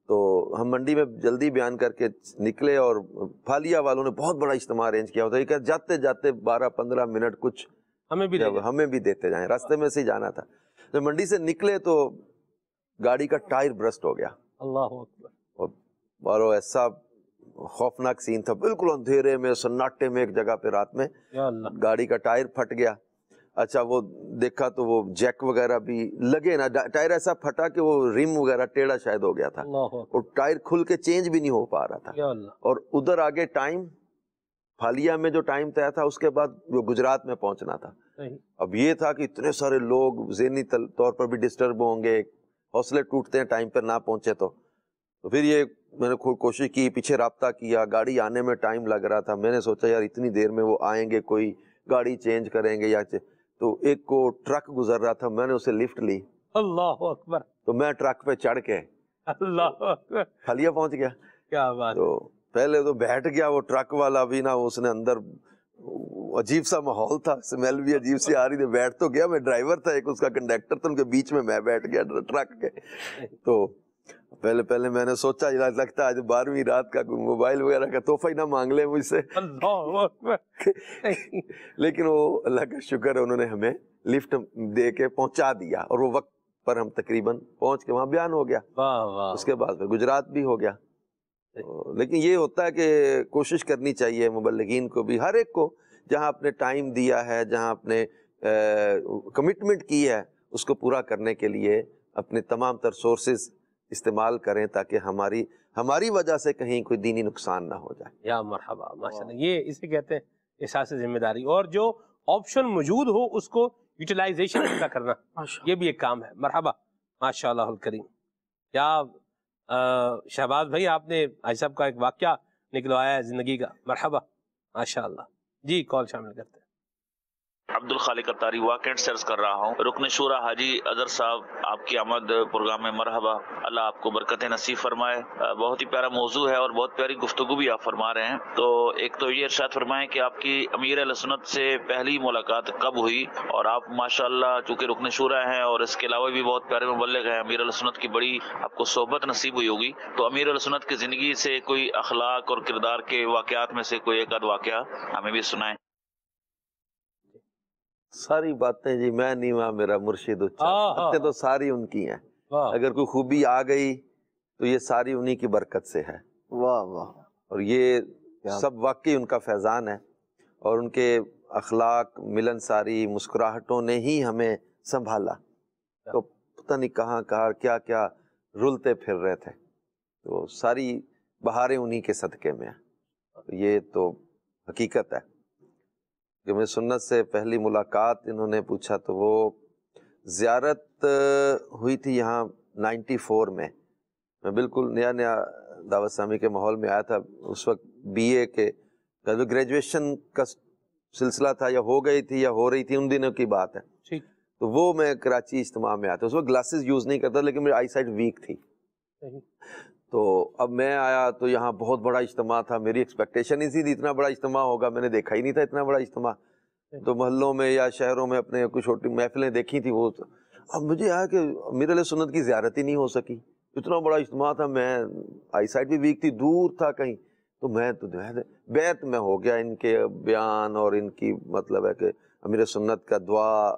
تو ہم منڈی میں جلدی بیان کر کے نکلے, اور پھالیا والوں نے بہت بڑا اجتماع ارینج کیا ہوتا ہے کہ جاتے جاتے 12-15 منٹ کچھ ہمیں بھی دیتے جائیں, راستے میں سے ہی جانا تھا. جب منڈی سے نکلے تو گاڑی کا ٹائر برسٹ ہو گیا. اللہ اکبر. اور ایسا خوفناک سین تھا, بالکل اندھیرے میں سناٹے میں ایک جگہ پہ رات میں گاڑی کا ٹائر پھٹ گیا. اچھا وہ دیکھا تو وہ جیک وغیرہ بھی لگے نا, ٹائر ایسا پھٹا کہ وہ ریم وغیرہ ٹیڑھا شاید ہو گیا تھا, اور ٹائر کھل کے چینج بھی نہیں ہو پا رہا تھا. اور ادھر آگے ٹائم پھالیا میں جو ٹائم طے تھا اس کے بعد جو گجرات میں پہنچنا تھا. اب یہ تھا کہ اتنے سارے لوگ ذہنی طور پر بھی ڈسٹرب ہوں گے, حوصلے ٹوٹتے ہیں ٹائم پر نہ پہنچے تو پھر یہ میں نے کوشش کی, پیچھے رابطہ کیا, گاڑی آنے میں ٹائم لگ رہا تھا. میں نے سوچا یار اتنی دیر میں وہ آئیں گے, کوئی گاڑی چینج کریں گے یا تو ایک کو ٹرک گزر رہا تھا, میں نے اسے لفٹ لی. اللہ اکبر. تو میں ٹرک پہ چڑھ کے اللہ اکبر پھالیا پہنچ گیا. کیا بات. تو پہلے تو بیٹھ گیا وہ ٹرک والا بھی نا, اس نے اندر عجیب سا ماحول تھا, اسمیل بھی عجیب سی آ رہی تھی. بیٹھ تو گیا, میں ڈرائیور تھا, ایک اس کا کنڈکٹر تھا, ان کے بیچ میں بیٹھ گیا ٹرک کے. تو پہلے میں نے سوچا لگتا ہے آج 12ویں رات کا موبائل وغیرہ کا تحفہ ہی نہ مانگ لیں مجھ سے. لیکن وہ اللہ کا شکر ہے, انہوں نے ہمیں لفٹ دے کے پہنچا دیا, اور وہ وقت پر ہم تقریباً پہنچ کے وہاں بیان ہو گیا. اس کے بعد پھر گجرات بھی ہو گیا. لیکن یہ ہوتا ہے کہ کوشش کرنی چاہیے مبلغین کو بھی، ہر ایک کو جہاں اپنے ٹائم دیا ہے، جہاں اپنے کمٹمنٹ کی ہے، اس کو پورا کرنے کے لیے اپنے تمام تر سورسز استعمال کریں تاکہ ہماری وجہ سے کہیں کوئی دینی نقصان نہ ہو جائے۔ یا مرحبا، ماشاءاللہ، یہ اسے کہتے ہیں احساس ذمہ داری، اور جو آپشن موجود ہو اس کو یوٹیلائزیشن کا کرنا، یہ بھی ایک کام ہے۔ مرحبا، ماشاءاللہ الکریم۔ کیا شہباز بھائی آپ نے حاجی صاحب کا ایک واقعہ نکلوایا ہے زندگی کا، مرحبا، ماشاءاللہ، جی کال شامل کرتے ہیں۔ عبد الخالق اتاری واقعات سے عرض کر رہا ہوں، رکن شورا حاجی اظہر صاحب، آپ کی آمد پروگرام میں مرحبا، اللہ آپ کو برکتیں نصیب فرمائے۔ بہت ہی پیارا موضوع ہے اور بہت پیاری گفتگو بھی آپ فرما رہے ہیں۔ تو ایک تو یہ ارشاد فرمائیں کہ آپ کی امیر اہل سنت سے پہلی ملاقات کب ہوئی، اور آپ ماشاءاللہ چونکہ رکن شورا ہیں اور اس کے علاوہ بھی بہت پیارے مبلغ ہیں، امیر اہل سنت کی بڑی آپ کو صحبت نصیب ہوئی ہوگی، تو امیر اہل سنت کی زندگی سے کوئی اخلاق اور کردار کے واقعات میں سے کوئی ایک آدھ واقعہ ہمیں بھی سنائیں۔ ساری باتیں جی میں نہیں ہوا میرا مرشد باتیں تو ساری ان کی ہیں، اگر کوئی خوبی آ گئی تو یہ ساری انہی کی برکت سے ہے۔ واہ واہ، اور یہ سب واقعی ان کا فیضان ہے، اور ان کے اخلاق، ملنساری، مسکراہٹوں نے ہی ہمیں سنبھالا، تو پتہ نہیں کہاں کہاں کیا کیا رلتے پھر رہے تھے، تو ساری بہاریں انہی کے صدقے میں ہیں۔ یہ تو حقیقت ہے کہ میں سنت سے پہلی ملاقات انہوں نے پوچھا تو وہ زیارت ہوئی تھی یہاں 94 میں بالکل نیا دعوت اسلامی کے ماحول میں آیا تھا، اس وقت بی اے کے گریجویشن کا سلسلہ تھا، یا ہو گئی تھی یا ہو رہی تھی، ان دنوں کی بات ہے۔ تو وہ میں کراچی اجتماع میں آیا تھا، اس وقت گلاسز یوز نہیں کرتا لیکن میری آئی سائٹ ویک تھی، تو اب میں آیا تو یہاں بہت بڑا اجتماع تھا، میری ایکسپیکٹیشن ہی تھی اتنا بڑا اجتماع ہوگا، میں نے دیکھا ہی نہیں تھا اتنا بڑا اجتماع، تو محلوں میں یا شہروں میں اپنے کچھ چھوٹی محفلیں دیکھی تھی وہ، اب مجھے آیا کہ امیر علیہ سنت کی زیارت ہی نہیں ہو سکی، اتنا بڑا اجتماع تھا، میں آئی سائٹ بھی ویک تھی، دور تھا کہیں، تو میں تو بیعت میں ہو گیا ان کے بیان اور ان کی مطلب ہے کہ امیر سنت کا دعا،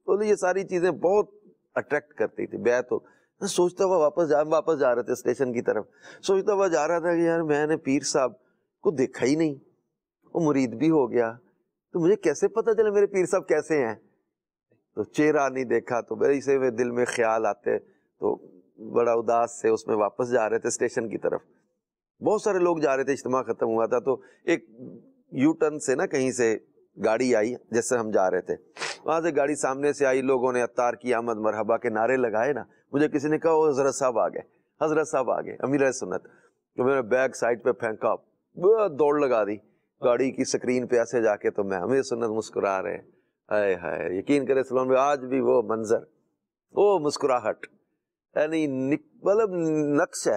تو یہ ساری چیزیں بہت اٹریکٹ کرتی تھی، بیعت ہو، سوچتا ہوا واپس جا رہے تھے اسٹیشن کی طرف، سوچتا ہوا جا رہا تھا کہ یار میں نے پیر صاحب کو دیکھا ہی نہیں، وہ مرید بھی ہو گیا، تو مجھے کیسے پتہ چلے میرے پیر صاحب کیسے ہیں، تو چہرہ نہیں دیکھا، تو میرے سے دل میں خیال آتے، تو بڑا اداس سے اس میں واپس جا رہے تھے اسٹیشن کی طرف، بہت سارے لوگ جا رہے تھے، اجتماع ختم ہوا تھا، تو ایک یو ٹرن سے نا کہیں سے گاڑی آئی جیسے ہم جا رہے تھے، وہاں سے گاڑی سامنے سے آئی، لوگوں نے عطار کی آمد مرحبا کے نعرے لگائے نا، مجھے کسی نے کہا وہ حضرت صاحب آ گئے، حضرت صاحب آ گئے امیر علیہ سنت، تو میں نے بیگ سائڈ پہ پھینکا، دوڑ لگا دی گاڑی کی سکرین پہ ایسے جا کے، تو میں امیر سنت مسکرا رہے ہیں، ہائے ہائے، یقین کرے سلمان بھائی آج بھی وہ منظر، وہ مسکراہٹ، یعنی مطلب نقش ہے،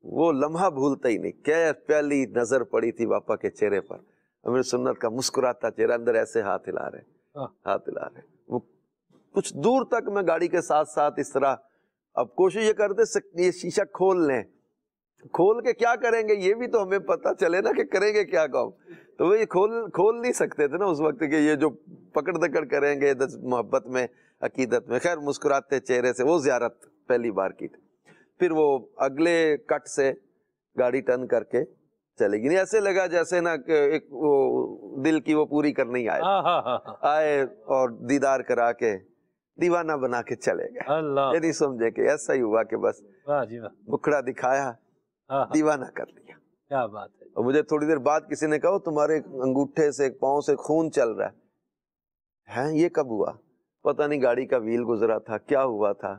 وہ لمحہ بھولتا ہی نہیں، کیا پہلی نظر پڑی تھی باپا کے چہرے پر، امیر سنت کا مسکراتا چہرہ، اندر ایسے ہاتھ ہلا رہے، وہ کچھ دور تک میں گاڑی کے ساتھ ساتھ اس طرح، اب کوشش یہ کرتے یہ شیشہ کھول لیں، کھول کے کیا کریں گے یہ بھی تو ہمیں پتہ چلے نا کہ کریں گے کیا کام، تو وہ یہ کھول نہیں سکتے تھے نا اس وقت کہ یہ جو پکڑ دکڑ کریں گے محبت میں عقیدت میں، خیر مسکراتے چہرے سے وہ زیارت پہلی بار کی تھی۔ پھر وہ اگلے کٹ سے گاڑی ٹرن کر کے چلے گی، نہیں ایسے لگا جیسے نا کہ ایک وہ دل کی وہ پوری کرنے ہی آئے اور دیدار کرا کے دیوانہ بنا کے چلے گئے، یہ نہیں سمجھے کہ ایسا ہی ہوا کہ بس مکھڑا دکھایا، دیوانہ کر لیا۔ کیا بات ہے۔ اور مجھے تھوڑی دیر بعد کسی نے کہا تمہارے انگوٹھے سے پاؤں سے خون چل رہا ہے، یہ کب ہوا؟ پتہ نہیں گاڑی کا ویل گزرا تھا، کیا ہوا تھا،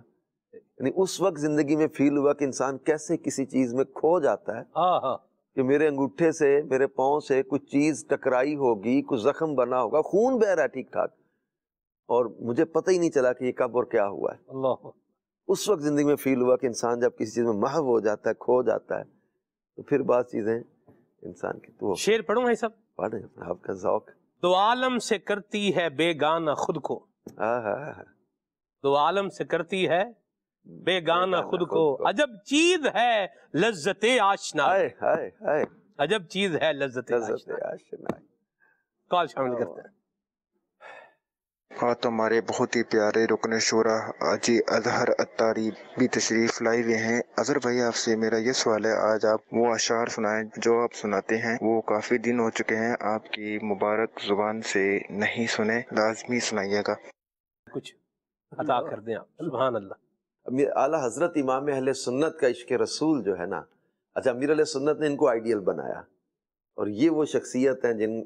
یعنی اس وقت زندگی میں فیل ہوا کہ انسان کیسے کسی چیز میں کھو جاتا ہے، کہ میرے انگوٹھے سے میرے پاؤں سے کچھ چیز ٹکرائی ہوگی، کچھ زخم بنا ہوگا، خون بہ رہا ہے ٹھیک ٹھاک، اور مجھے پتہ ہی نہیں چلا کہ یہ کب اور کیا ہوا ہے۔ اللہ، اس وقت زندگی میں فیل ہوا کہ انسان جب کسی چیز میں محو ہو جاتا ہے، کھو جاتا ہے، تو پھر بعض چیزیں انسان کی تو شعر پڑھوں بھائی صاحب؟ پڑھیں، آپ کا ذوق۔ دو عالم سے کرتی ہے بیگانہ خود کو، دو عالم سے کرتی ہے بیگانہ خود کو، عجب چیز ہے لذت آشنا، عجب چیز ہے لذت آشنا۔ کال شامل کرتے ہیں۔ اور تو ہمارے بہت ہی پیارے رکن شورا حاجی اظہر اتاری بھی تشریف لائے ہوئے ہیں۔ اظہر بھائی آپ سے میرا یہ سوال ہے، آج آپ وہ اشعار سنائیں جو آپ سناتے ہیں، وہ کافی دن ہو چکے ہیں آپ کی مبارک زبان سے نہیں سنے، لازمی سنائیے گا۔ کچھ عطا کر دیں آپ۔ سبحان اللہ۔ اعلیٰ حضرت امام اہل سنت کا عشق رسول جو ہے نا، اچھا امیر علیہ سنت نے ان کو آئیڈیل بنایا، اور یہ وہ شخصیت ہیں جن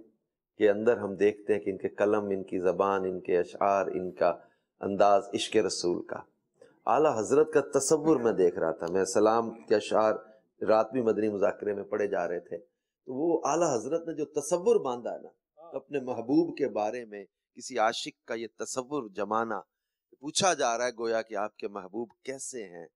کے اندر ہم دیکھتے ہیں کہ ان کے قلم، ان کی زبان، ان کے اشعار، ان کا انداز عشق رسول کا۔ اعلیٰ حضرت کا تصور میں دیکھ رہا تھا، میں سلام کے اشعار رات بھی مدنی مذاکرے میں پڑھے جا رہے تھے، تو وہ اعلیٰ حضرت نے جو تصور باندھا ہے نا اپنے محبوب کے بارے میں، کسی عاشق کا یہ تصور جمانا، پوچھا جا رہا ہے گویا کہ آپ کے محبوب کیسے ہیں،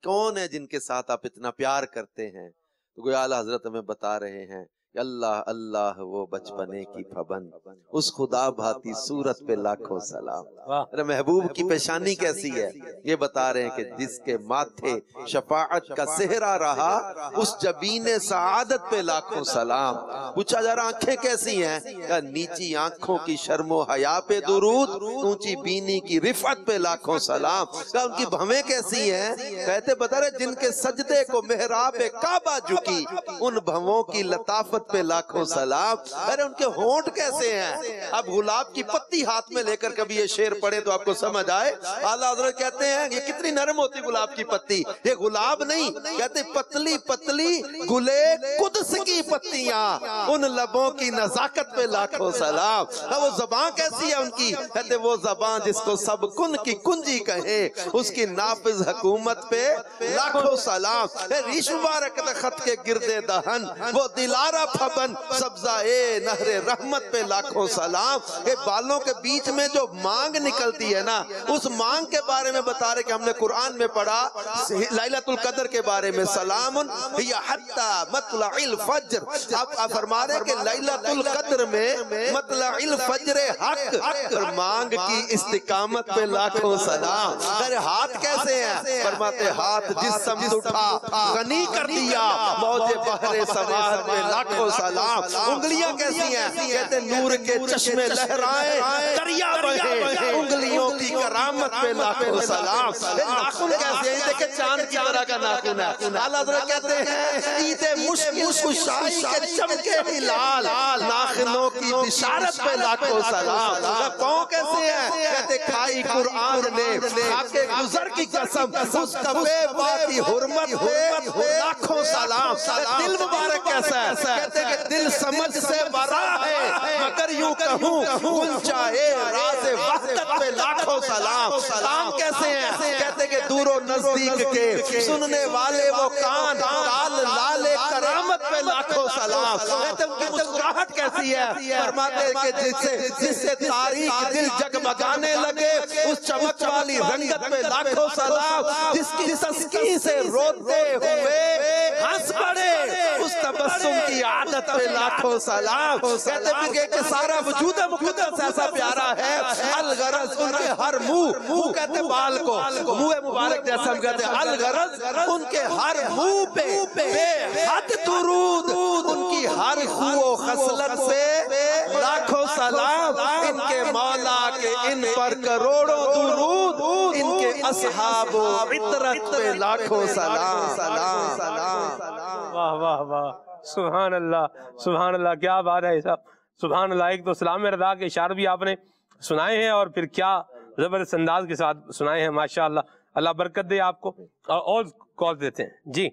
کون ہے جن کے ساتھ آپ اتنا پیار کرتے ہیں، تو گویا اعلیٰ حضرت ہمیں بتا رہے ہیں کہ اللہ اللہ وہ بچپنے کی پابند، اس خدا بھاتی صورت پہ لاکھوں سلام۔ ارے محبوب کی پیشانی کیسی ہے، یہ بتا رہے ہیں کہ جس کے ماتھے شفاعت کا صحرا رہا، اس جبین سعادت پہ لاکھوں سلام۔ پوچھا جا رہا آنکھیں کیسی ہیں، کہ نیچی آنکھوں کی شرم و حیا پہ درود، اونچی بینی کی رفعت پہ لاکھوں سلام۔ کہ ان کی بھویں کیسی ہیں، کہتے بتا رہے جن کے سجدے کو محراب کعبہ جھکی، ان بھووں کی لطافت پہ لاکھوں سلام۔ ارے ان کے ہونٹ کیسے ہیں، اب گلاب کی پتی ہاتھ میں لے کر کبھی یہ شعر پڑھے تو آپ کو سمجھ آئے۔ اعلیٰ حضرت کہتے ہیں یہ کتنی نرم ہوتی گلاب کی پتی، یہ گلاب نہیں، کہتے پتلی پتلی گلے قدس کی پتیاں، ان لبوں کی نزاکت پہ لاکھوں سلام۔ وہ زبان کیسی ہے ان کی، کہتے وہ زبان جس کو سب کن کی کنجی کہے، اس کی نافذ حکومت پہ لاکھوں سلام۔ ریش مبارک خط کے گردے دہن، وہ دلارہ پھبن سبزہ نہر رحمت پہ لاکھوں سلام۔ کہ بالوں کے بیچ میں جو مانگ نکلتی ہے نا، اس مانگ کے بارے میں بتا رہے کہ ہم نے قرآن میں پڑھا لیلۃ القدر کے بارے میں، سلام ہی حتی مطلع الفجر۔ آپ فرما رہے کہ لیلۃ القدر میں مطلع الفجر حق، اور مانگ کی استقامت پہ لاکھوں سلام۔ ارے ہاتھ کیسے ہیں، فرماتے ہاتھ جس سمت اٹھا غنی کر دیا، موج بحر سماحت پہ لاکھوں سلام۔ انگلیاں کیسی ہیں، کہتے نور کے چشمے لہرائیں دریا بہے، انگلیوں کی کرامت پہ لاکھوں سلام۔ ناخن کیسے ہیں، دیکھیں چاند کی طرح کا ناخن ہے۔ اعلیٰ حضرت کہتے ہیں عید مشکل کشائی کے چمکے ہلال، ناخنوں کی بشارت پہ لاکھوں سلام۔ پاؤں کیسے ہیں، کہتے کھائی قرآن نے خاک گزر کی قسم، اس کفے پاک کی حرمت پہ لاکھوں سلام۔ دل مبارک کیسا ہے، کہتے کہ دل سمجھ سے برا ہے، مگر یوں کہوں گنچائے راز وحدت پہ لاکھوں سلام۔ کان کیسے ہیں، کہتے کہ دور و نزدیک کے سننے والے وہ کان، کال لال کرامت پہ لاکھوں سلام۔ کہتے ان کی مسکراہٹ کیسی ہے، فرماتے کہ جس سے تاریخ دل جگمگانے لگے، اس چمک والی رنگت پہ لاکھوں سلام۔ جس کی تسکین سے روتے ہوئے ہنس پڑے، اس تبسم کی عادت پہ لاکھوں سلام۔ کہتے ہیں کہ سارا وجود مقدس ایسا پیارا ہے، الغرض ان کے ہر منہ کہتے بال کو، منہ مبارک جیسا ہم کہتے ہیں، الغرض ان کے ہر منہ پہ بے حد درود، ان کی ہر خو و خصلت پہ لاکھوں سلام۔ ان کے مولا کے ان پر کروڑوں درود، ان کے اصحاب و عطرت پہ لاکھوں سلام۔ واہ واہ واہ، سبحان اللہ سبحان اللہ، کیا بات ہے صاحب، سبحان اللہ۔ ایک تو سلام رضا کے اشعار بھی آپ نے سنائے ہیں، اور پھر کیا زبردست انداز کے ساتھ سنائے ہیں، ماشاءاللہ، اللہ برکت دے آپ کو۔ اور کال دیتے ہیں جی۔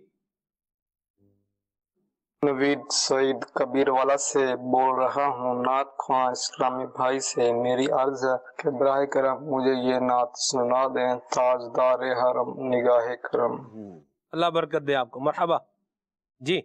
نوید سعید کبیر والا سے بول رہا ہوں، نعت خواں اسلامی بھائی سے میری عرض ہے کہ براہ کرم مجھے یہ نعت سنا دیں، تاجدار حرم نگاہ کرم۔ اللہ برکت دے آپ کو، مرحبا جی۔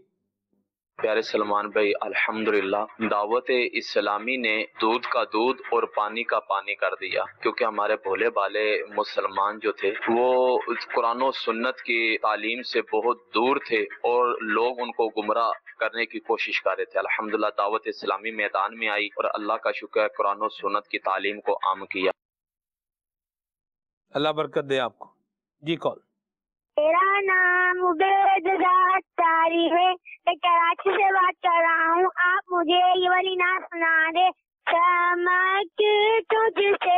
پیارے سلمان بھائی، الحمدللہ دعوت اسلامی نے دودھ کا دودھ اور پانی کا پانی کر دیا، کیونکہ ہمارے بھولے بالے مسلمان جو تھے وہ قرآن و سنت کی تعلیم سے بہت دور تھے، اور لوگ ان کو گمراہ کرنے کی کوشش کر رہے تھے۔ الحمدللہ دعوت اسلامی میدان میں آئی، اور اللہ کا شکر ہے قرآن و سنت کی تعلیم کو عام کیا۔ اللہ برکت دے آپ کو جی۔ کال۔ میرا نام عبید اتاری ہے، میں کراچی سے بات کر رہا ہوں۔ آپ مجھے یہ والی نعت سنا دے، چمک تجھ سے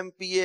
MPA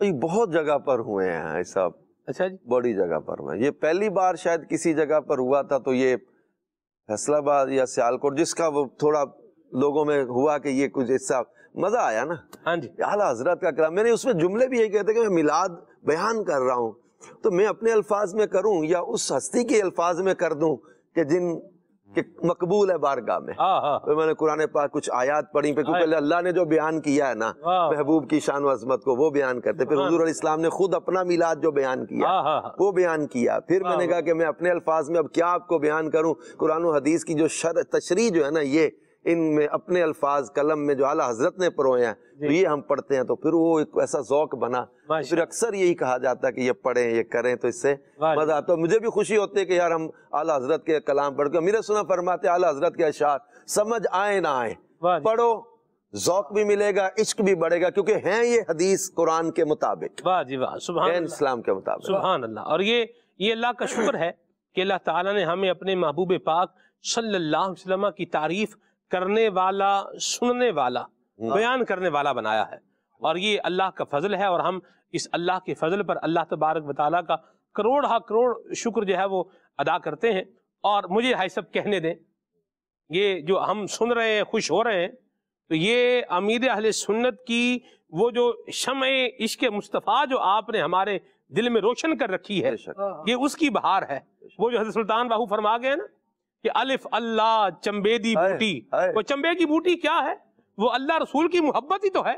یہ بہت جگہ پر ہوئے ہیں بھائی صاحب. اچھا جی. بڑی جگہ پر ہوئے. یہ پہلی بار شاید کسی جگہ پر ہوا تھا تو یہ فیصل آباد یا سیالکوٹ، جس کا وہ تھوڑا لوگوں میں ہوا کہ یہ کچھ ایسا مزہ آیا نا. ہاں جی. اعلیٰ حضرت کا کلام، میں نے اس میں جملے بھی یہی کہتے کہ میں میلاد بیان کر رہا ہوں تو میں اپنے الفاظ میں کروں یا اس ہستی کے الفاظ میں کر دوں کہ جن کہ مقبول ہے بارگاہ میں. تو میں نے قرآن پاک کچھ آیات پڑھی، پھر پہلے اللہ نے جو بیان کیا ہے نا محبوب کی شان و عظمت کو وہ بیان کرتے، پھر حضور علیہ السلام نے خود اپنا میلاد جو بیان کیا وہ بیان کیا. پھر میں نے کہا کہ میں اپنے الفاظ میں اب کیا آپ کو بیان کروں. قرآن و حدیث کی جو تشریح جو ہے نا یہ ان میں اپنے الفاظ قلم میں جو اعلیٰ حضرت نے پروئے ہیں تو یہ ہم پڑھتے ہیں تو پھر وہ ایک ایسا ذوق بنا. پھر اکثر یہی کہا جاتا ہے کہ یہ پڑھیں یہ کریں تو اس سے مزہ آتا ہے. مجھے بھی خوشی ہوتی ہے کہ یار ہم اعلیٰ حضرت کے کلام پڑھ کے، میرے سنا فرماتے اعلیٰ حضرت کے اشعار سمجھ آئے نہ آئے پڑھو، ذوق بھی ملے گا، عشق بھی بڑھے گا، کیونکہ ہیں یہ حدیث قرآن کے مطابق. واہ جی واہ، سبحان اللہ، اسلام کے مطابق. سبحان اللہ. اور یہ اللہ کا شکر ہے کہ اللہ تعالیٰ نے ہمیں اپنے محبوب پاک صلی اللہ علیہ وسلم کی تعریف کرنے والا، سننے والا، بیان کرنے والا بنایا ہے. اور یہ اللہ کا فضل ہے، اور ہم اس اللہ کے فضل پر اللہ تبارک و تعالیٰ کا کروڑ ہا کروڑ شکر جو ہے وہ ادا کرتے ہیں. اور مجھے ہے سب کہنے دیں، یہ جو ہم سن رہے ہیں، خوش ہو رہے ہیں، تو یہ امیر اہل سنت کی وہ جو شمع عشق مصطفیٰ جو آپ نے ہمارے دل میں روشن کر رکھی ہے، یہ اس کی بہار ہے. وہ جو حضرت سلطان باہو فرما گئے نا کہ الف اللہ چمبیدی بوٹی، وہ چمبے کی بوٹی کیا ہے؟ وہ اللہ رسول کی محبت ہی تو ہے.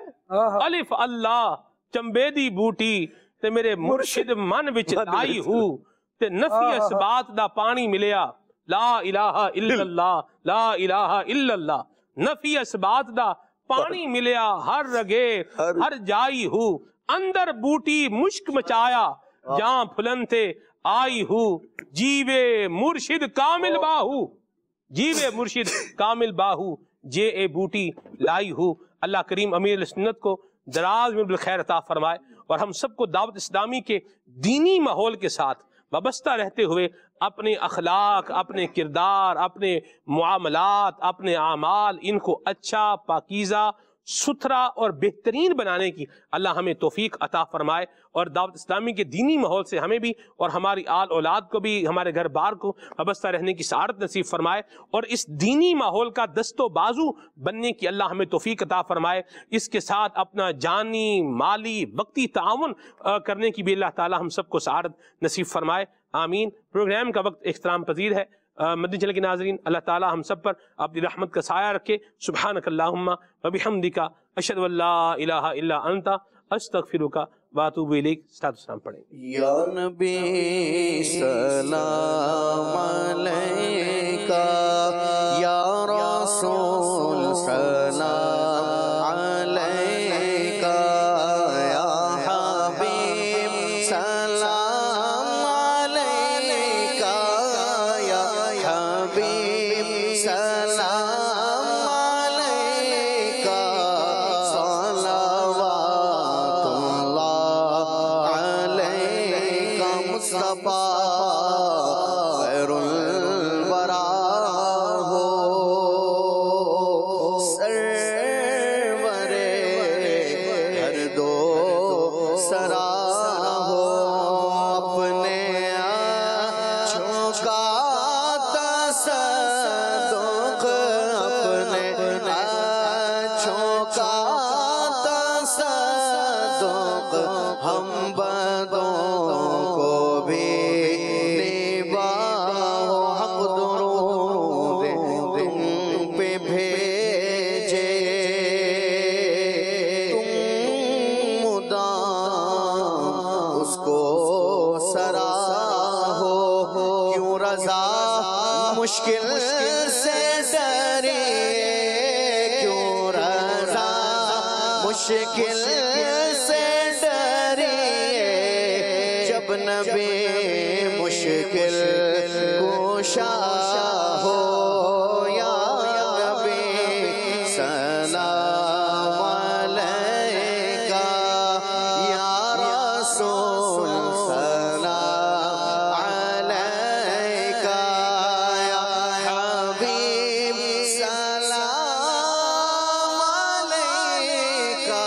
الف اللہ چمبیدی بوٹی تے میرے مرشد من وچ آئی ہوں تے نفی اس بات دا پانی ملیا، لا الہ الا اللہ لا الہ الا اللہ. نفی اس بات دا پانی ملیا ہر رگے ہر جائی ہوں، اندر بوٹی مشک مچایا جہاں پھلن تھے آئی ہوں، جیوے مرشد کامل باہو، جیوے مرشد کامل باہو جے اے بوٹی لائی ہوں. اللہ کریم امیر السنت کو دراز میں بالخیر عطا فرمائے، اور ہم سب کو دعوت اسلامی کے دینی ماحول کے ساتھ وابستہ رہتے ہوئے اپنے اخلاق، اپنے کردار، اپنے معاملات، اپنے اعمال، ان کو اچھا، پاکیزہ، ستھرا اور بہترین بنانے کی اللہ ہمیں توفیق عطا فرمائے. اور دعوت اسلامی کے دینی ماحول سے ہمیں بھی اور ہماری آل اولاد کو بھی، ہمارے گھر بار کو وابستہ رہنے کی سعادت نصیب فرمائے، اور اس دینی ماحول کا دست و بازو بننے کی اللہ ہمیں توفیق عطا فرمائے. اس کے ساتھ اپنا جانی، مالی، وقتی تعاون کرنے کی بھی اللہ تعالی ہم سب کو سعادت نصیب فرمائے. آمین. پروگرام کا وقت اختتام پذیر ہے. مدنی چینل کے ناظرین، اللہ تعالی ہم سب پر اپنی رحمت کا سایہ رکھے. سبحانک اللہم وبحمدک، اشہد ان لا الہ الا انت، استغفرک واتوب الیک. صلاۃ السلام پڑھیں. یا نبی سلام علیکہ، یا رسول سلام علیکہ، یا حبیب سلام علیکہ، یا حبیب سلام علیکہ، صلوات اللہ علیکہ، مصطفیٰ خیر الورا ہو، سرور ہر دو سرا ہو، اپنے آنچوں کا تصدق، اپنے آنچوں کا تصدق، ہم بدوں کو بھی نباہو، حق درود تم پہ بھیجے، تم مدام اس کو سراہو، کیوں رضا مشکل سے ڈرے، کیوں رضا مشکل سے ڈرے، جب نبی مشکل کوشا ہو، یا نبی سلام علیکہ، یا رسول سلام علیکہ، یا حبیب سلام علیکہ،